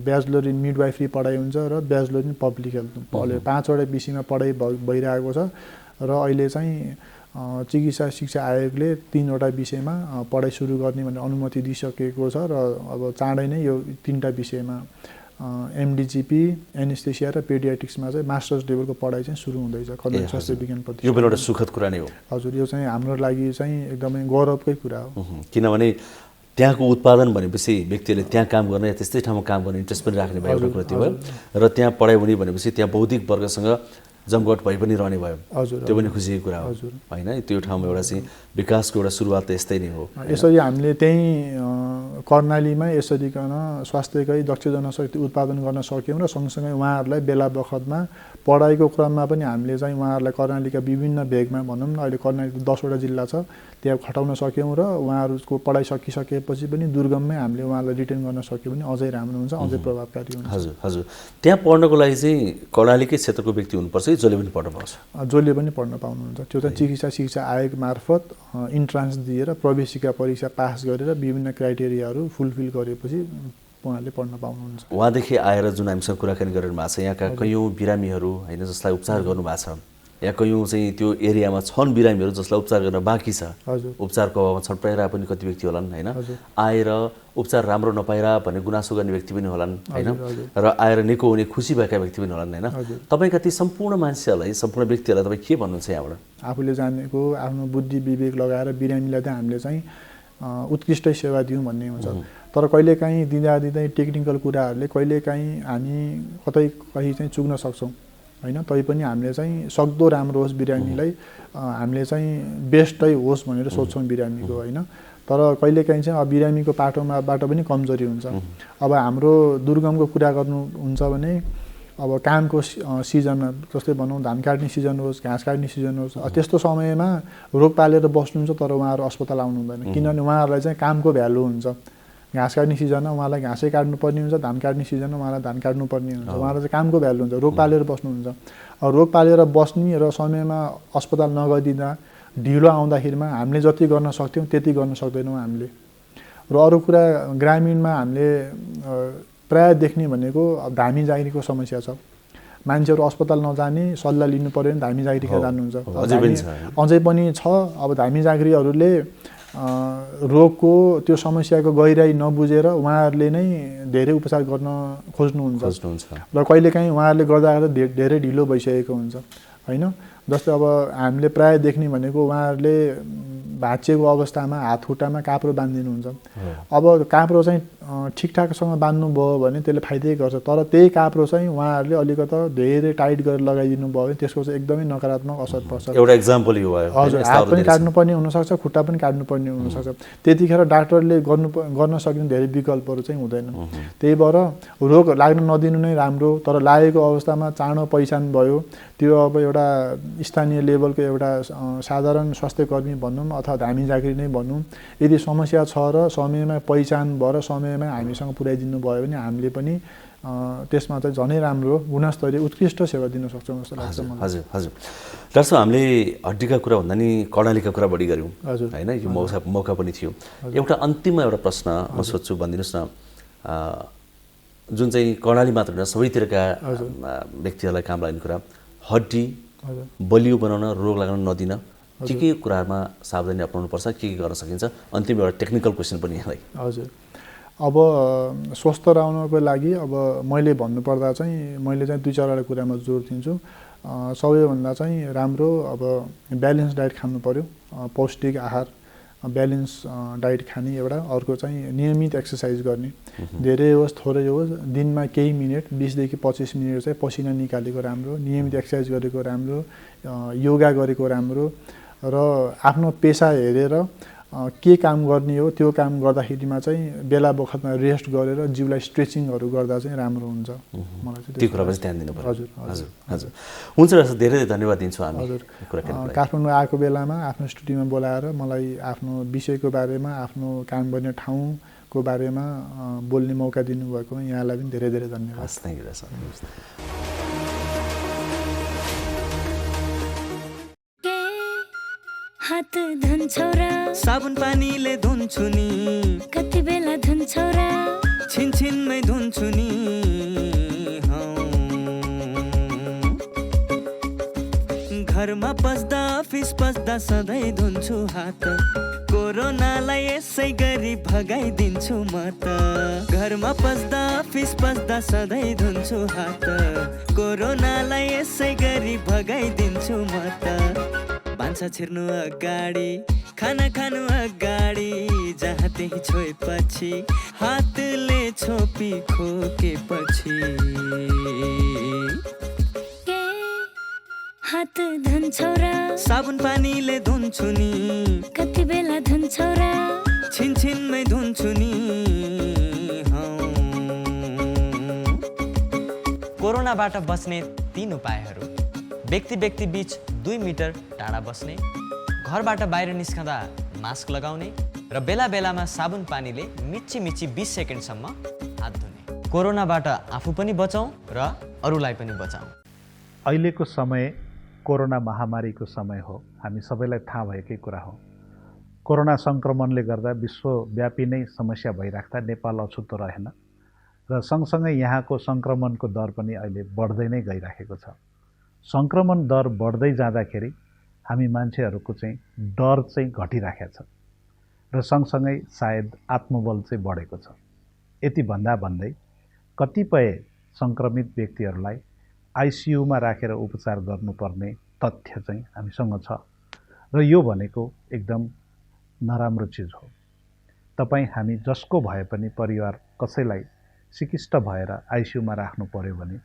ब्याचलर इन मिडवाइफरी पढाइ हुन्छ र ब्याचलर इन पब्लिक हेल्थ। अहिले 5वटा विषयमा पढाइ भइरहेको छ र अहिले चाहिँ चिकित्सा शिक्षा आयोगले 3वटा विषयमा पढाइ सुरु गर्ने भनेर अनुमति दिइसकेको छ र अब चाँडै नै यो 3टा विषयमा एमडिजिपी, एनेस्थेसिया र पेडियाट्रिक्समा चाहिँ मास्टर्स लेभलको पढाइ चाहिँ सुरु हुँदैछ कर्णाली स्वास्थ्य विज्ञान प्रतिष्ठान। यो पनि एउटा सुखद कुरा नै हो। हजुर, यो चाहिँ हाम्रो लागि चाहिँ एकदमै गौरवकै कुरा हो। किनभने त्यहाँको उत्पादन भनेपछि व्यक्तिहरूले त्यहाँ काम गर्ने या त्यस्तै ठाउँमा काम गर्ने इन्ट्रेस्ट पनि राख्ने भयो एउटा कुरा त्यो भयो र त्यहाँ पढाइ हुने भनेपछि त्यहाँ बौद्धिक वर्गसँग जमघट भइ पनि रहने भयो त्यो पनि खुसीको कुरा हो होइन त्यो ठाउँमा एउटा चाहिँ विकासको एउटा सुरुवात त यस्तै नै हो यसरी हामीले त्यहीँ कर्णालीमा यसरीकन स्वास्थ्यकै दक्ष जनशक्ति उत्पादन गर्न सक्यौँ र सँगसँगै उहाँहरूलाई बेला बखतमा पढाइको क्रममा पनि हामीले चाहिँ उहाँहरूलाई कर्णालीका विभिन्न भेगमा भनौँ न अहिले कर्णालीको 10वटा जिल्ला छ त्यहाँ खटाउन सक्यौँ र उहाँहरूको पढाइ सकिसकेपछि पनि दुर्गममै हामीले उहाँलाई रिटेन गर्न सक्यो भने अझै राम्रो हुन्छ अझै प्रभावकारी हुन्छ हजुर हजुर त्यहाँ पढ्नको लागि चाहिँ कर्णालीकै क्षेत्रको व्यक्ति हुनुपर्छ कि जसले पनि पढ्न पाउँछ जसले पनि पढ्न पाउनुहुन्छ त्यो चाहिँ चिकित्सा शिक्षा आयोग मार्फत इन्ट्रान्स दिएर प्रवेशिका परीक्षा पास गरेर विभिन्न क्राइटेरियाहरू फुलफिल गरेपछि उहाँले पढ्न पाउनुहुन्छ उहाँदेखि आएर जुन हामीसँग कुराकानी गरिरहनु भएको छ यहाँका कैयौँ बिरामीहरू होइन जसलाई उपचार गर्नुभएको छ या कैयौँ चाहिँ त्यो एरियामा छन् बिरामीहरू जसलाई उपचार गर्न बाँकी छ उपचारको अभावमा छटपटाइरहेको पनि कति व्यक्ति होलान् होइन आएर उपचार राम्रो नपाएर भन्ने गुनासो गर्ने व्यक्ति पनि होलान् होइन र आएर निको हुने खुसी भएका व्यक्ति पनि होलान् होइन तपाईँका ती सम्पूर्ण मान्छेहरूलाई सम्पूर्ण व्यक्तिहरूलाई तपाईँ के भन्नुहुन्छ यहाँबाट आफूले जानेको आफ्नो बुद्धि विवेक लगाएर बिरामीलाई त हामीले चाहिँ उत्कृष्टै सेवा दिउँ भन्ने हुन्छ तर कहिलेकाहीँ दिँदै टेक्निकल कुराहरूले कहिलेकाहीँ हामी कतै कहीँ चाहिँ चुक्न सक्छौँ होइन तैपनि हामीले चाहिँ सक्दो राम्रो होस् बिरामीलाई हामीले चाहिँ बेस्टै होस् भनेर सोध्छौँ बिरामीको होइन तर कहिलेकाहीँ चाहिँ अब बिरामीको बाटो पनि कमजोरी हुन्छ अब हाम्रो दुर्गमको कुरा गर्नुहुन्छ भने अब कामको सिजनमा जस्तै भनौँ धान काट्ने सिजन होस् घाँस काट्ने सिजन होस् त्यस्तो समयमा रोग पालेर बस्नुहुन्छ तर उहाँहरू अस्पताल आउनु हुँदैन किनभने उहाँहरूलाई चाहिँ कामको भ्यालु हुन्छ घाँस काट्ने सिजनमा उहाँलाई घाँसै काट्नुपर्ने हुन्छ धान काट्ने सिजनमा उहाँलाई धान काट्नुपर्ने हुन्छ उहाँलाई चाहिँ कामको भ्यालु हुन्छ रोग पालेर बस्नुहुन्छ रोग पालेर बस्ने र समयमा अस्पताल नगइदिँदा ढिलो आउँदाखेरिमा हामीले जति गर्न सक्थ्यौँ त्यति गर्न सक्दैनौँ हामीले र अरू कुरा ग्रामीणमा हामीले प्रायः देख्ने भनेको धामी जागिरीको समस्या छ मान्छेहरू अस्पताल नजाने सल्लाह लिनु पर्यो भने धामी जागिरी कहाँ जानुहुन्छ अझै पनि छ अब धामी जागिरीहरूले रोगको त्यो समस्याको गहिराई नबुझेर उहाँहरूले नै धेरै उपचार गर्न खोज्नुहुन्छ र कहिलेकाहीँ उहाँहरूले गर्दा धेरै ढिलो भइसकेको हुन्छ होइन जस्तै अब हामीले प्राय देख्ने भनेको उहाँहरूले भाँचिएको अवस्थामा हात खुट्टामा काप्रो बाँधिदिनुहुन्छ अब काप्रो चाहिँ ठिकठाकसँग बाँध्नुभयो भने त्यसले फाइदै गर्छ तर त्यही काप्रो चाहिँ उहाँहरूले अलिकता धेरै टाइट गरेर लगाइदिनु भयो भने त्यसको चाहिँ एकदमै नकारात्मक असर पर्छ एउटा एक्जाम्पल यो भयो हजुर हात पनि काट्नुपर्ने हुनसक्छ खुट्टा पनि काट्नुपर्ने हुनसक्छ त्यतिखेर डाक्टरले गर्न सक्ने धेरै विकल्पहरू चाहिँ हुँदैन त्यही भएर रोग लाग्न नदिनु नै राम्रो तर लागेको अवस्थामा चाँडो पहिचान भयो त्यो अब एउटा स्थानीय लेभलको एउटा साधारण स्वास्थ्य कर्मी भनौँ अथवा धामी जागिरी नै भनौँ यदि समस्या छ र समयमा पहिचान भएर समयमा हामीसँग पुर्याइदिनु भयो भने हामीले पनि त्यसमा चाहिँ झनै राम्रो गुणस्तरीय उत्कृष्ट सेवा दिन सक्छौँ जस्तो लाग्छ मलाई हजुर हजुर डाक्टर साहब हामीले हड्डीका कुरा भन्दा नि कर्णालीका कुरा बढी गऱ्यौँ होइन यो मौका पनि थियो एउटा अन्तिममा एउटा प्रश्न म सोध्छु भनिदिनुहोस् न जुन चाहिँ कर्णाली मात्र होइन सबैतिरका व्यक्तिहरूलाई काम लाग्ने कुरा हड्डी बलियो बनाउन रोग लाग्न नदिन के कुरामा सावधानी अपनाउनु पर्छ के गर्न सकिन्छ अन्तिम एउटा टेक्निकल क्वेसन पनि यहाँलाई हजुर अब स्वस्थ रहनको लागि अब मैले भन्नुपर्दा चाहिँ मैले चाहिँ 2-4वटा कुरामा जोड दिन्छु सबैभन्दा चाहिँ राम्रो अब ब्यालेन्स डाइट खानु पर्यो पौष्टिक आहार ब्यालेन्स डाइट खाने एउटा अर्को चाहिँ नियमित एक्सर्साइज गर्ने धेरै होस् थोरै होस् दिनमा केही मिनट 20 देखि 25 मिनट चाहिँ पसिना निकालेको राम्रो नियमित एक्सर्साइज गरेको राम्रो योगा गरेको राम्रो र आफ्नो पेसा हेरेर के काम गर्ने हो त्यो काम गर्दाखेरिमा चाहिँ बेला बखतमा रेस्ट गरेर जिउलाई स्ट्रेचिङहरू गर्दा चाहिँ राम्रो हुन्छ मलाई चाहिँ त्यो कुरामा ध्यान दिनु पर्यो हजुर हजुर हजुर हुन्छ डाक्टर धेरै धन्यवाद दिन्छु हामी हजुर काठमाडौँ आएको बेलामा आफ्नो स्टुडियोमा बोलाएर मलाई आफ्नो विषयको बारेमा आफ्नो काम गर्ने ठाउँको बारेमा बोल्ने मौका दिनुभएकोमा यहाँलाई पनि धेरै धेरै धन्यवाद थ्याङ्क यू डाक्टर हात धुन्छौ र साबुन पानीले धुन्छु नि कति बेला धुन्छौ र छिनछिनमै धुन्छु नि घरमा पस्दा अफिस पस्दा सधैँ धुन्छु हात कोरोनालाई यसै गरी भगाइदिन्छु म त घरमा पस्दा अफिस पस्दा सधैँ धुन्छु हात कोरोनालाई यसै गरी भगाइदिन्छु म त भान्सा छिर्नु अगाडि खाना खानु अगाडि जहाँ त्यही छोएपछि हातले छोपी खोकेपछि हात धुन्छौ र साबुन पानीले धुन्छु नि कति बेला धुन्छौ र छिनछिनमै धुन्छु नि कोरोनाबाट बच्ने 3 उपायहरू। व्यक्ति व्यक्ति बीच 2 मिटर टाढा बस्ने, घरबाट बाहिर निस्कँदा मास्क लगाउने र बेला बेलामा साबुन पानीले मिच्ची 20 सेकेन्डसम्म हात धुने। कोरोनाबाट आफू पनि बचाउँ र अरूलाई पनि बचाउँ। अहिलेको समय कोरोना महामारीको समय हो, हामी सबैलाई थाहा भएकै कुरा हो। कोरोना सङ्क्रमणले गर्दा विश्वव्यापी नै समस्या भइराख्दा नेपाल अछुतो रहेन र सँगसँगै यहाँको सङ्क्रमणको दर पनि अहिले बढ्दै नै गइराखेको छ। सङ्क्रमण दर बढ्दै जाँदाखेरि हामी मान्छेहरूको चाहिँ डर चाहिँ घटिराखेको छ र सँगसँगै सायद आत्मबल चाहिँ बढेको छ। यति भन्दै कतिपय सङ्क्रमित व्यक्तिहरूलाई आइसियुमा राखेर उपचार गर्नुपर्ने तथ्य चाहिँ हामीसँग छ र यो भनेको एकदम नराम्रो चिज हो। तपाईँ हामी जसको भए पनि परिवार कसैलाई सिकिष्ट भएर आइसियुमा राख्नु पर्यो भने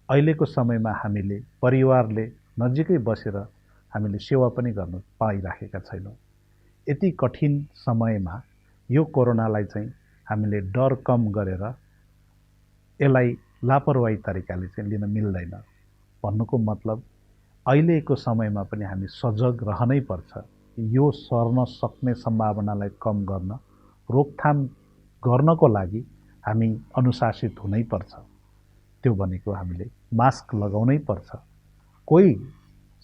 अहिलेको समयमा हामीले परिवारले नजिकै बसेर हामीले सेवा पनि गर्न पाइराखेका छैनौँ। यति कठिन समयमा यो कोरोनालाई चाहिँ हामीले डर कम गरेर यसलाई लापरवाही तरिकाले चाहिँ लिन मिल्दैन। भन्नुको मतलब अहिलेको समयमा पनि हामी सजग रहनै पर्छ। यो सर्न सक्ने सम्भावनालाई कम गर्न, रोकथाम गर्नको लागि हामी अनुशासित हुनै पर्छ। त्यो भनेको हामीले मास्क लगाउनै पर्छ। कोही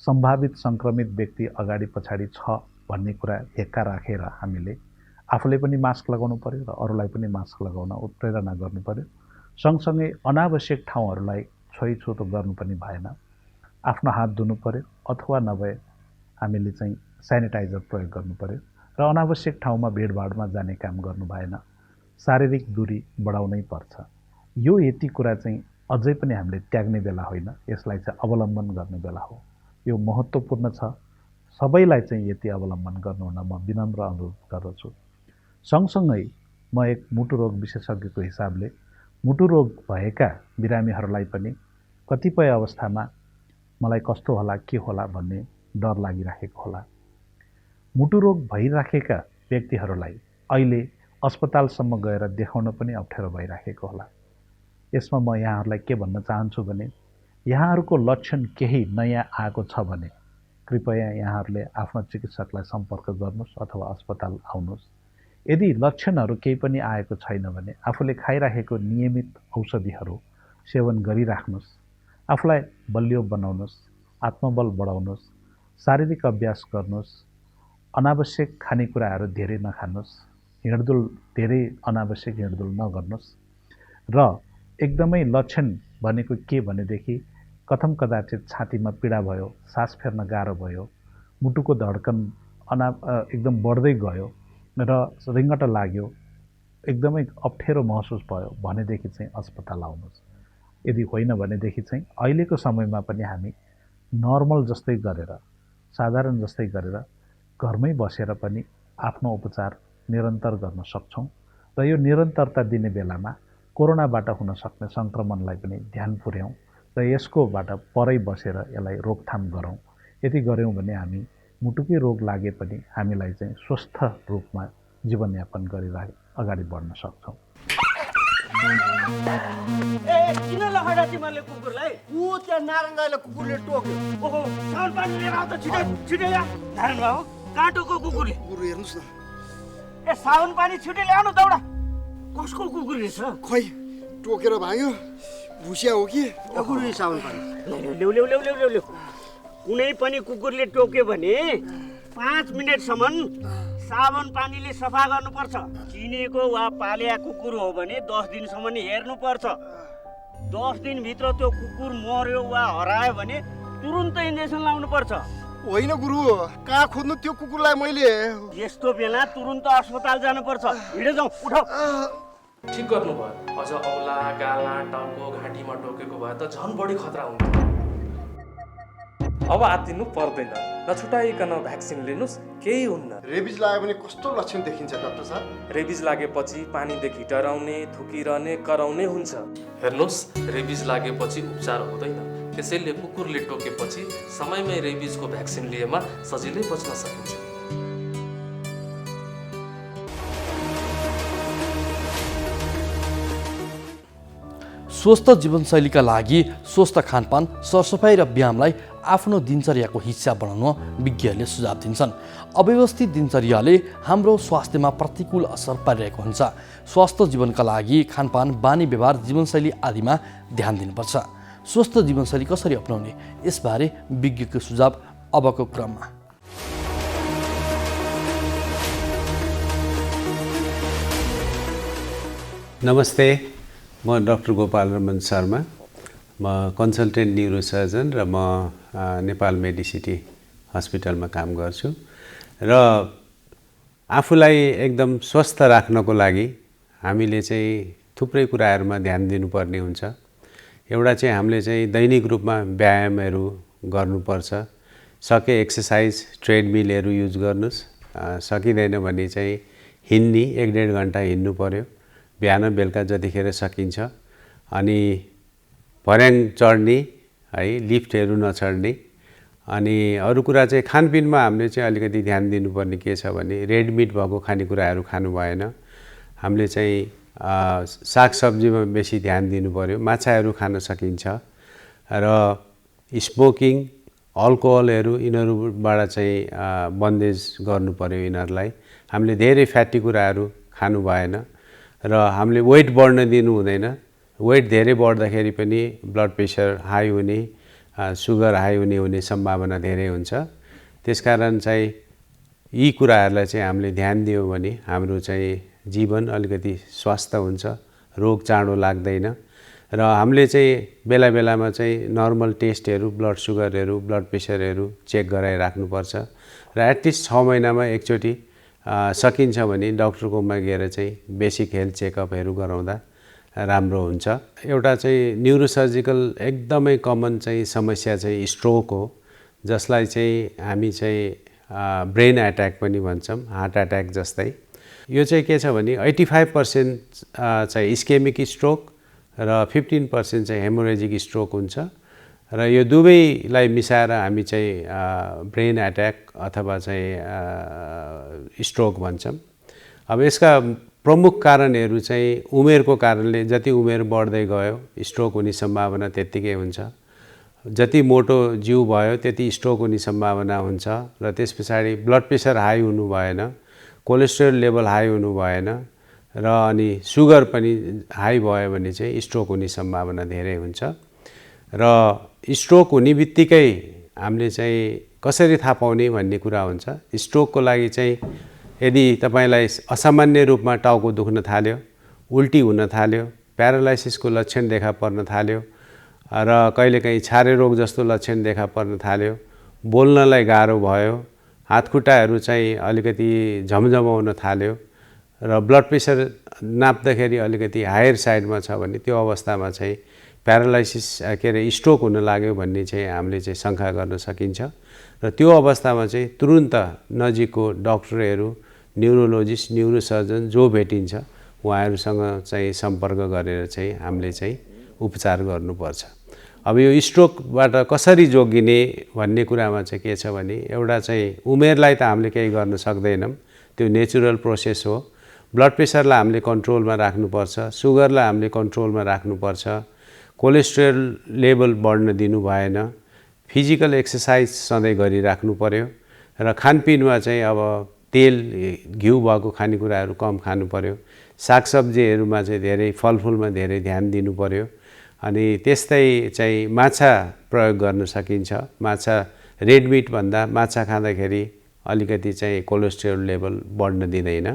सम्भावित सङ्क्रमित व्यक्ति अगाडि पछाडि छ भन्ने कुरा हेक्का राखेर हामीले आफूले पनि मास्क लगाउनु पर्यो र अरूलाई पनि मास्क लगाउन उत्प्रेरणा गर्नु पर्यो। सँगसँगै अनावश्यक ठाउँहरूलाई छोइछुतो गर्नु पनि भएन। आफ्नो हात धुनु पर्यो अथवा नभए हामीले चाहिँ सेनिटाइजर प्रयोग गर्नु पर्यो र अनावश्यक ठाउँमा भिडभाडमा जाने काम गर्नु भएन। शारीरिक दूरी बढाउनै पर्छ। यो यति कुरा चाहिँ अझै पनि हामीले त्याग्ने बेला होइन, यसलाई चाहिँ अवलम्बन गर्ने बेला हो। यो महत्त्वपूर्ण छ। सबैलाई चाहिँ यति अवलम्बन गर्नुहुन म विनम्र अनुरोध गर्दछु। सँगसँगै म एक मुटु रोग विशेषज्ञको हिसाबले मुटु रोग भएका बिरामीहरूलाई पनि कतिपय अवस्थामा मलाई कस्तो होला के होला भन्ने डर लागिराखेको होला। मुटु रोग भइराखेका व्यक्तिहरूलाई अहिले अस्पतालसम्म गएर देखाउन पनि अप्ठ्यारो भइराखेको होला। यसमा म यहाँहरूलाई के भन्न चाहन्छु भने यहाँहरूको लक्षण केही नयाँ आएको छ भने कृपया यहाँहरूले आफ्नो चिकित्सकलाई सम्पर्क गर्नुहोस् अथवा अस्पताल आउनुहोस्। यदि लक्षणहरू केही पनि आएको छैन भने आफूले खाइराखेको नियमित औषधिहरू सेवन गरिराख्नुहोस्। आफूलाई बलियो बनाउनुहोस्, आत्मबल बढाउनुहोस्, शारीरिक अभ्यास गर्नुहोस्, अनावश्यक खानेकुराहरू धेरै नखानुहोस्, हिँडडुल धेरै अनावश्यक हिँडडुल नगर्नुहोस् र एकदमै लक्षण भनेको के भनेदेखि कथम कदाचित छातीमा पीडा भयो, सास फेर्न गाह्रो भयो, मुटुको धड्कन एकदम बढ्दै गयो र रिङ्गट लाग्यो, एकदमै अप्ठ्यारो महसुस भयो भनेदेखि चाहिँ अस्पताल आउनुहोस्। यदि होइन भनेदेखि चाहिँ अहिलेको समयमा पनि हामी नर्मल जस्तै गरेर, साधारण जस्तै गरेर घरमै बसेर पनि आफ्नो उपचार निरन्तर गर्न सक्छौँ र यो निरन्तरता दिने बेलामा कोरोनाबाट हुन सक्ने सङ्क्रमणलाई पनि ध्यान पुर्याउँ र यसकोबाट परै बसेर यसलाई रोकथाम गरौँ। यति गऱ्यौँ भने हामी मुटुकै रोग लागे पनि हामीलाई चाहिँ स्वस्थ रूपमा जीवनयापन गरिरहे अगाडि बढ्न सक्छौँ। किन लखडा तिमीहरूले कुकुरलाई? ऊ त्यहाँ नारायणले कुकुरले टोक्यो। ओहो, साउन पानी लिएर आऊ त छिटै छिटै ल्या। नारायण हो काँटोको कुकुरले। कुकुर हेर्नुहोस् न। ए साउन पानी छिटै ल्याउनु दौडा। कसको कुकुर रहेछ? खोइ टोकेर भाग्यो। भुसिया हो कि? कुकुर साउन पानी। ल्याउ ल्याउ ल्याउ ल्याउ ल्याउ। कुनै पनि कुकुरले टोक्यो भने 5 मिनेटसम्म साबुन पानीले सफा गर्नुपर्छ। चिनेको वा पालिया कुकुर हो भने 10 दिनसम्म हेर्नुपर्छ। 10 दिनभित्र त्यो कुकुर मर्यो वा हरायो भने तुरुन्तै इन्जेक्सन लाउनुपर्छ। होइन गुरु, कहाँ खोज्नु त्यो कुकुरलाई मैले? यस्तो बेला तुरुन्त अस्पताल जानुपर्छ। हिँडे जाउँ, उठाऊ। ठिक गर्नुभयो। अझ औला, गाला, टाउको, घाँटीमा टोकेको भए त झन् बढी खतरा हुन्थ्यो। अब आत्तिनु पर्दैन, नछुटाइकन भ्याक्सिन लिनुस्, केही हुन्न। रेबिज लाग्यो भने कस्तो लक्षण देखिन्छ डाक्टर साहब? रेबिज लागेपछि पानीदेखि डराउने, थुकिरहने, कराउने हुन्छ। हेर्नुहोस्, रेबिज लागेपछि उपचार हुँदैन, त्यसैले कुकुरले टोकेपछि समयमै रेबिजको भ्याक्सिन लिएमा सजिलै बच्न सकिन्छ। स्वस्थ जीवनशैलीका लागि स्वस्थ खानपान, सरसफाइ र व्यायामलाई आफ्नो दिनचर्याको हिस्सा बनाउन विज्ञहरूले सुझाव दिन्छन्। अव्यवस्थित दिनचर्याले हाम्रो स्वास्थ्यमा प्रतिकूल असर पारिरहेको हुन्छ। स्वस्थ जीवनका लागि खानपान, बानी व्यवहार, जीवनशैली आदिमा ध्यान दिनुपर्छ। स्वस्थ जीवनशैली कसरी अपनाउने, यसबारे विज्ञको सुझाव अबको क्रममा। नमस्ते, म डाक्टर गोपाल रमन शर्मा। म कन्सल्टेन्ट न्युरोसर्जन र म नेपाल मेडिसिटी हस्पिटलमा काम गर्छु। र आफूलाई एकदम स्वस्थ राख्नको लागि हामीले चाहिँ थुप्रै कुराहरूमा ध्यान दिनुपर्ने हुन्छ। एउटा चाहिँ हामीले चाहिँ दैनिक रूपमा व्यायामहरू गर्नुपर्छ। सके एक्सर्साइज ट्रेडमिलहरू युज गर्नुहोस्, सकिँदैन भने चाहिँ हिँड्ने 1-1.5 घन्टा हिँड्नु पर्यो बिहान बेलुका जतिखेर सकिन्छ। अनि भर्याङ चढ्ने है, लिफ्टहरू नचढ्ने। अनि अरू कुरा चाहिँ खानपिनमा हामीले चाहिँ अलिकति ध्यान दिनुपर्ने के छ भने रेड मिट भएको खानेकुराहरू खानु भएन। हामीले चाहिँ सागसब्जीमा बेसी ध्यान दिनु पर्यो। माछाहरू खान सकिन्छ। र स्मोकिङ, अल्कोहलहरू यिनीहरूबाट चाहिँ बन्देज गर्नु पर्यो यिनीहरूलाई। हामीले धेरै फ्याटी कुराहरू खानु भएन। र हामीले वेट बढ्न दिनु हुँदैन। वेट धेरै बढ्दाखेरि पनि ब्लड प्रेसर हाई हुने, सुगर हाई हुने सम्भावना धेरै हुन्छ। त्यसकारण चाहिँ यी कुराहरूलाई चाहिँ हामीले ध्यान दियौँ भने हाम्रो चाहिँ जीवन अलिकति स्वस्थ हुन्छ, रोग चाँडो लाग्दैन। र हामीले चाहिँ बेला बेलामा चाहिँ नर्मल टेस्टहरू, ब्लड सुगरहरू, ब्लड प्रेसरहरू चेक गराइराख्नुपर्छ। र एटलिस्ट 6 महिनामा एकचोटि सकिन्छ भने डक्टरकोमा गएर चाहिँ बेसिक हेल्थ चेकअपहरू गराउँदा राम्रो हुन्छ। एउटा चाहिँ न्युरोसर्जिकल एकदमै कमन चाहिँ समस्या चाहिँ स्ट्रोक हो, जसलाई चाहिँ हामी चाहिँ ब्रेन एट्याक पनि भन्छौँ, हार्ट एट्याक जस्तै। यो चाहिँ के छ भने 85% चाहिँ इस्केमिक स्ट्रोक र 15% चाहिँ हेमोरेजिक स्ट्रोक हुन्छ। र यो दुवैलाई मिसाएर हामी चाहिँ ब्रेन एट्याक अथवा चाहिँ स्ट्रोक भन्छौँ। अब यसका प्रमुख कारणहरू चाहिँ उमेरको कारणले, जति उमेर बढ्दै गयो स्ट्रोक हुने सम्भावना त्यत्तिकै हुन्छ। जति मोटो जिउ भयो त्यति स्ट्रोक हुने सम्भावना हुन्छ। र त्यस पछाडि ब्लड प्रेसर हाई हुनु भएन, कोलेस्ट्रोल लेभल हाई हुनु भएन, र अनि सुगर पनि हाई भयो भने चाहिँ स्ट्रोक हुने सम्भावना धेरै हुन्छ। र स्ट्रोक हुने बित्तिकै हामीले चाहिँ कसरी थाहा पाउने भन्ने कुरा हुन्छ। स्ट्रोकको लागि चाहिँ यदि तपाईलाई असामान्य रूपमा टाउको दुख्न थाल्यो, उल्टी हुन थाल्यो, प्यारालाइसिसको लक्षण देखा पर्न थाल्यो, र कहिलेकाहीँ छारे रोग जस्तो लक्षण देखा पर्न थाल्यो, बोल्नलाई गाह्रो भयो, हातखुट्टाहरू चाहिँ अलिकति झमझमाउन थाल्यो, र ब्लड प्रेसर नाप्दाखेरि अलिकति हायर साइडमा छ भने त्यो अवस्थामा चाहिँ प्यारालाइसिस स्ट्रोक हुन लाग्यो भन्ने चाहिँ हामीले चाहिँ शङ्का गर्न सकिन्छ। र त्यो अवस्थामा चाहिँ तुरुन्त नजिकको डक्टरहरू, न्युरोलोजिस्ट, न्युरोसर्जन जो भेटिन्छ उहाँहरूसँग चाहिँ सम्पर्क गरेर चाहिँ हामीले चाहिँ उपचार गर्नुपर्छ। अब यो स्ट्रोकबाट कसरी जोगिने भन्ने कुरामा चाहिँ के छ भने एउटा चाहिँ उमेरलाई त हामीले केही गर्न सक्दैनौँ, त्यो नेचुरल प्रोसेस हो। ब्लड प्रेसरलाई हामीले कन्ट्रोलमा राख्नुपर्छ, सुगरलाई हामीले कन्ट्रोलमा राख्नुपर्छ, कोलेस्ट्रोल लेभल बढ्न दिनु भएन, फिजिकल एक्सर्साइज सधैँ गरिराख्नु पर्यो, र खानपिनमा चाहिँ अब तेल घिउ भएको खानेकुराहरू कम खानु पर्यो, सागसब्जीहरूमा चाहिँ धेरै, फलफुलमा धेरै ध्यान दिनु पर्यो। अनि त्यस्तै चाहिँ माछा प्रयोग गर्न सकिन्छ। माछा रेड मिट भन्दा माछा खाँदाखेरि अलिकति चाहिँ कोलेस्ट्रोल लेभल बढ्न दिँदैन।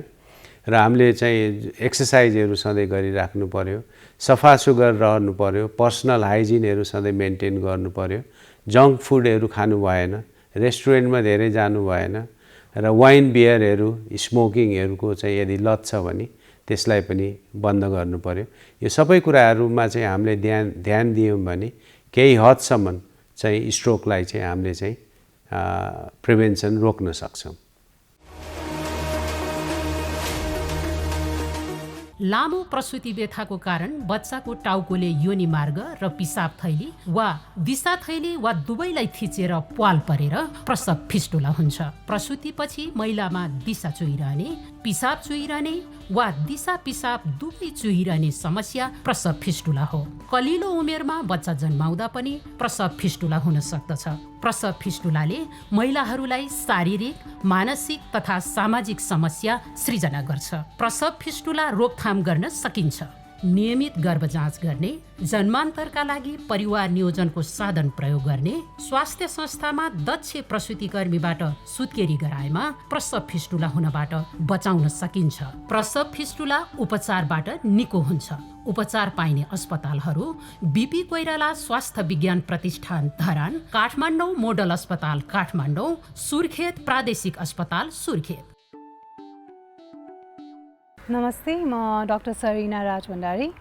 र हामीले चाहिँ एक्सर्साइजहरू सधैँ गरिराख्नु पर्यो, सफा सुग्घर रहनु पर्यो, पर्सनल हाइजिनहरू सधैँ मेन्टेन गर्नु पर्यो, जङ्क फुडहरू खानु भएन, रेस्टुरेन्टमा धेरै जानु भएन, र वाइन बियरहरू, स्मोकिङहरूको चाहिँ यदि लत छ भने त्यसलाई पनि बन्द गर्नु पर्यो। यो सबै कुराहरूमा चाहिँ हामीले ध्यान दियौँ भने केही हदसम्म चाहिँ स्ट्रोकलाई चाहिँ हामीले चाहिँ प्रिभेन्सन रोक्न सक्छौँ। लामो प्रसुति व्यथाको कारण बच्चाको टाउकोले योनि मार्ग र पिसाब थैली वा दिशा थैली वा दुवैलाई थिचेर प्वाल परेर प्रसव फिस्टुला हुन्छ। प्रसुतिपछि महिलामा दिशा चुहिरहने, पिसाब चुहिरहने वा दिशा पिसाब दुवै चुहिरहने समस्या प्रसव फिस्टुला हो। कलिलो उमेरमा बच्चा जन्माउँदा पनि प्रसव फिस्टुला हुन सक्दछ। प्रसव फिस्टुलाले महिलाहरूलाई शारीरिक, मानसिक तथा सामाजिक समस्या सृजना गर्छ। प्रसव फिस्टुला रोकथाम गर्न सकिन्छ। नियमित गर्भ जाँच गर्ने, जन्मान्तरका लागि परिवार नियोजनको साधन प्रयोग गर्ने, स्वास्थ्य संस्थामा दक्ष प्रसुतिकर्मीबाट सुत्केरी गराएमा प्रसव फिस्टुला हुनबाट बचाउन सकिन्छ। प्रसव फिस्टुला उपचारबाट निको हुन्छ। उपचार पाइने अस्पतालहरू बीपी कोइराला स्वास्थ्य विज्ञान प्रतिष्ठान धरान, काठमाडौँ मोडल अस्पताल काठमाडौँ, सुर्खेत प्रादेशिक अस्पताल सुर्खेत। नमस्ते, म डाक्टर सरिना राज भण्डारी।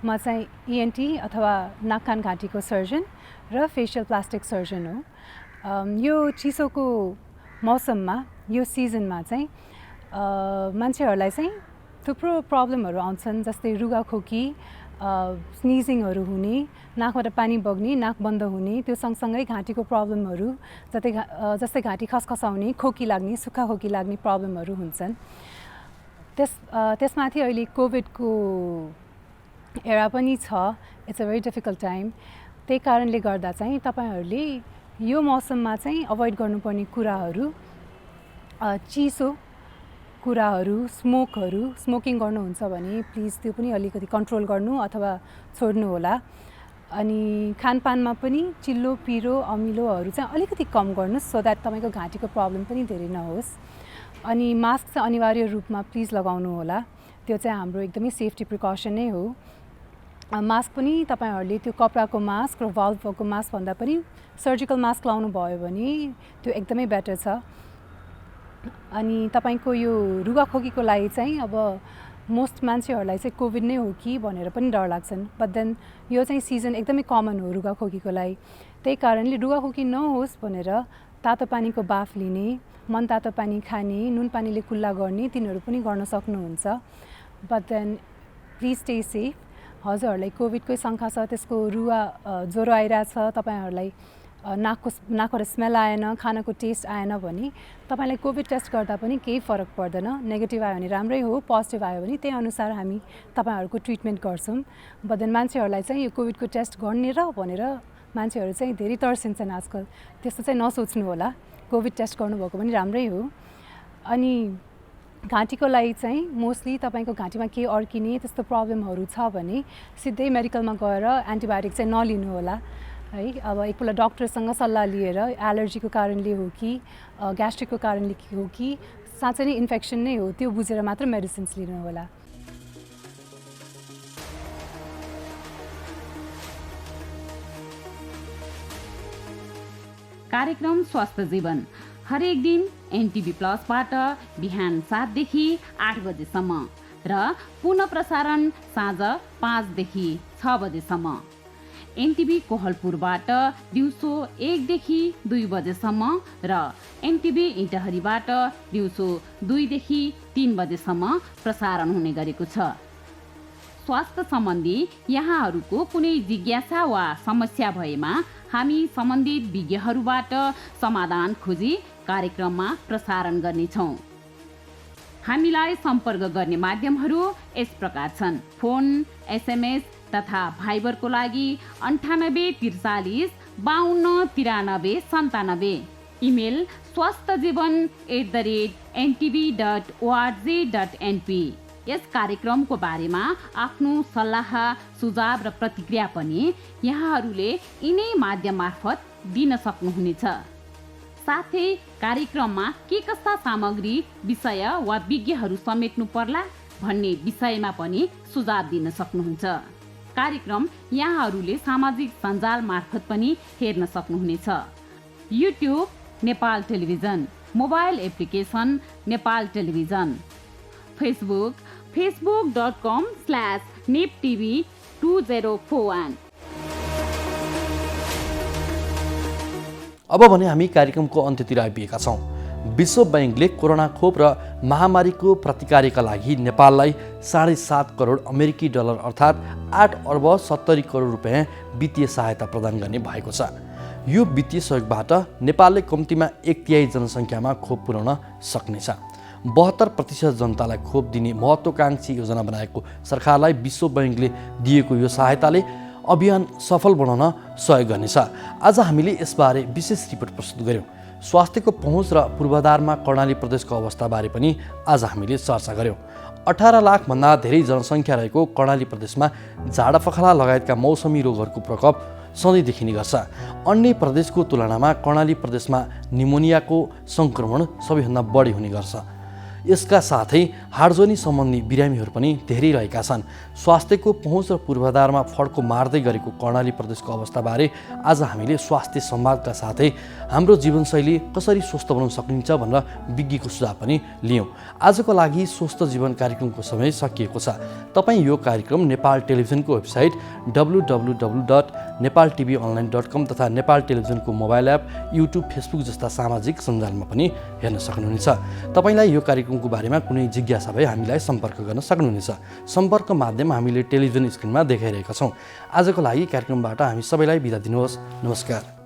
म चाहिँ ENT अथवा नाक कान घाँटीको सर्जन र फेसियल प्लास्टिक सर्जन हो। यो चिसोको मौसममा, यो सिजनमा चाहिँ मान्छेहरूलाई चाहिँ थुप्रो प्रब्लमहरू आउँछन्, जस्तै रुगाखोकी, स्निजिङहरू हुने, नाकबाट पानी बग्ने, नाक बन्द हुने, त्यो सँगसँगै घाँटीको प्रब्लमहरू जस्तै घाँटी खसखसाउने, खोकी लाग्ने, सुक्खा खोकी लाग्ने प्रब्लमहरू हुन्छन्। त्यसमाथि अहिले कोभिडको एरा पनि छ। It's a very difficult time. त्यही कारणले गर्दा चाहिँ तपाईँहरूले यो मौसममा चाहिँ अभोइड गर्नुपर्ने कुराहरू, चिसो कुराहरू, स्मोकिङ गर्नुहुन्छ भने प्लिज त्यो पनि अलिकति कन्ट्रोल गर्नु अथवा छोड्नु होला। अनि खानपानमा पनि चिल्लो, पिरो, अमिलोहरू चाहिँ अलिकति कम गर्नुहोस्, सो द्याट तपाईँको घाँटीको प्रब्लम पनि धेरै नहोस्। अनि मास्क चाहिँ अनिवार्य रूपमा प्लिज लगाउनु होला। त्यो चाहिँ हाम्रो एकदमै सेफ्टी प्रिकसन नै हो। मास्क पनि तपाईँहरूले त्यो कपडाको मास्क र भाल्भको मास्क भन्दा पनि सर्जिकल मास्क लाउनु भयो भने त्यो एकदमै बेटर छ। अनि तपाईँको यो रुगाखोकीको लागि चाहिँ अब मोस्ट मान्छेहरूलाई चाहिँ कोभिड नै हो कि भनेर पनि डर लाग्छन्, बट देन यो चाहिँ सिजन एकदमै कमन हो रुगाखोकीको लागि। त्यही कारणले रुगाखोकी नहोस् भनेर तातो पानीको बाफ लिने, मन तातो पानी खाने, नुन पानीले कुल्ला गर्ने, तिनीहरू पनि गर्न सक्नुहुन्छ। But then please stay safe. हजुरहरूलाई कोभिडकै शङ्का छ, त्यसको ज्वरो आइरहेछ, तपाईँहरूलाई नाकबाट स्मेल आएन, खानाको टेस्ट आएन भने तपाईँलाई कोभिड टेस्ट गर्दा पनि केही फरक पर्दैन। नेगेटिभ आयो भने राम्रै हो, पोजिटिभ आयो भने त्यही अनुसार हामी तपाईँहरूको ट्रिटमेन्ट गर्छौँ। बट देन मान्छेहरूलाई चाहिँ यो कोभिडको टेस्ट गर्ने र भनेर मान्छेहरू चाहिँ धेरै तर्सिन्छन् आजकल। त्यस्तो चाहिँ नसोच्नु होला। कोभिड टेस्ट गर्नुभएको पनि राम्रै हो। अनि घाँटीको लागि चाहिँ मोस्टली तपाईँको घाँटीमा केही अड्किने त्यस्तो प्रब्लमहरू छ भने सिधै मेडिकलमा गएर एन्टिबायोटिक चाहिँ नलिनु होला है। अब एकपल्ट डक्टरसँग सल्लाह लिएर एलर्जीको कारणले हो कि ग्यास्ट्रिकको कारणले हो कि साँच्चै नै इन्फेक्सन नै हो, त्यो बुझेर मात्र मेडिसिन्स लिनु होला। कार्यक्रम स्वास्थ्य जीवन हरेक दिन NTV प्लसबाट बिहान 7 देखि 8 बजेसम्म र पुनः प्रसारण साँझ 5 देखि 6 बजेसम्म। NTV कोहलपुरबाट दिउँसो 1 देखि 2 बजेसम्म र NTV इन्टहरीबाट दिउँसो 2 देखि 3 बजेसम्म प्रसारण हुने गरेको छ। स्वास्थ्य सम्बन्धी यहाँहरूको कुनै जिज्ञासा वा समस्या भएमा हामी सम्बन्धित विज्ञहरूबाट समाधान खोजी कार्यक्रममा प्रसारण गर्नेछौँ। हामीलाई सम्पर्क गर्ने माध्यमहरू यस प्रकार छन्। फोन, SMS तथा भाइबरको लागि 9843 52 93 97। Email swasthyajeevan@ntv.org.np। यस कार्यक्रमको बारेमा आफ्नो सल्लाह, सुझाव र प्रतिक्रिया पनि यहाँहरूले यिनै माध्यम मार्फत दिन सक्नुहुनेछ। साथै कार्यक्रममा के कस्ता सामग्री, विषय वा विज्ञहरू समेट्नु पर्ला भन्ने विषयमा पनि सुझाव दिन सक्नुहुन्छ। कार्यक्रम यहाँहरूले सामाजिक सञ्जाल मार्फत पनि हेर्न सक्नुहुनेछ। YouTube Nepal television, mobile application Nepal television, Facebook facebook.com/neptv2041। अब भने हामी कार्यक्रमको अन्त्यतिर आइपुगेका छौँ। विश्व बैंकले कोरोना खोप र महामारीको प्रतिकारका लागि नेपाललाई 7.5 करोड अमेरिकी डलर अर्थात् 8 अर्ब 70 करोड रुपियाँ वित्तीय सहायता प्रदान गर्ने भएको छ। यो वित्तीय सहयोगबाट नेपालले कम्तीमा 1/3 जनसङ्ख्यामा खोप पुर्याउन सक्नेछ। 72% जनतालाई खोप दिने महत्त्वकाङ्क्षी योजना बनाएको सरकारलाई विश्व बैंकले दिएको यो सहायताले अभियान सफल बनाउन सहयोग गर्नेछ। आज हामीले यसबारे विशेष रिपोर्ट प्रस्तुत गर्यौँ। स्वास्थ्यको पहुँच र पूर्वाधारमा कर्णाली प्रदेशको अवस्थाबारे पनि आज हामीले चर्चा गर्यौँ। 18 लाखभन्दा धेरै जनसङ्ख्या रहेको कर्णाली प्रदेशमा झाडापखाला लगायतका मौसमी रोगहरूको प्रकोप सधैँ देखिने गर्छ। अन्य प्रदेशको तुलनामा कर्णाली प्रदेशमा निमोनियाको सङ्क्रमण सबैभन्दा बढी हुने गर्छ। यसका साथै हाडजोनी सम्बन्धी बिरामीहरू पनि धेरै रहेका छन्। स्वास्थ्यको पहुँच र पूर्वाधारमा फड्को मार्दै गरेको कर्णाली प्रदेशको अवस्थाबारे आज हामीले स्वास्थ्य संवादका साथै हाम्रो जीवनशैली कसरी स्वस्थ बनाउन सकिन्छ भनेर विज्ञको सुझाव पनि लियौँ। आजको लागि स्वस्थ जीवन कार्यक्रमको समय सकिएको छ। तपाईँ यो कार्यक्रम नेपाल टेलिभिजनको वेबसाइट www.nepaltvonline.com तथा नेपाल टेलिभिजनको मोबाइल एप, युट्युब, फेसबुक जस्ता सामाजिक सञ्जालमा पनि हेर्न सक्नुहुनेछ। तपाईँलाई यो कार्यक्रमको बारेमा कुनै जिज्ञासा भए हामीलाई सम्पर्क गर्न सक्नुहुनेछ। सम्पर्क माध्यम हामीले टेलिभिजन स्क्रिनमा देखाइरहेका छौँ। आजको लागि कार्यक्रमबाट हामी सबैलाई बिदा दिनुहोस्। नमस्कार।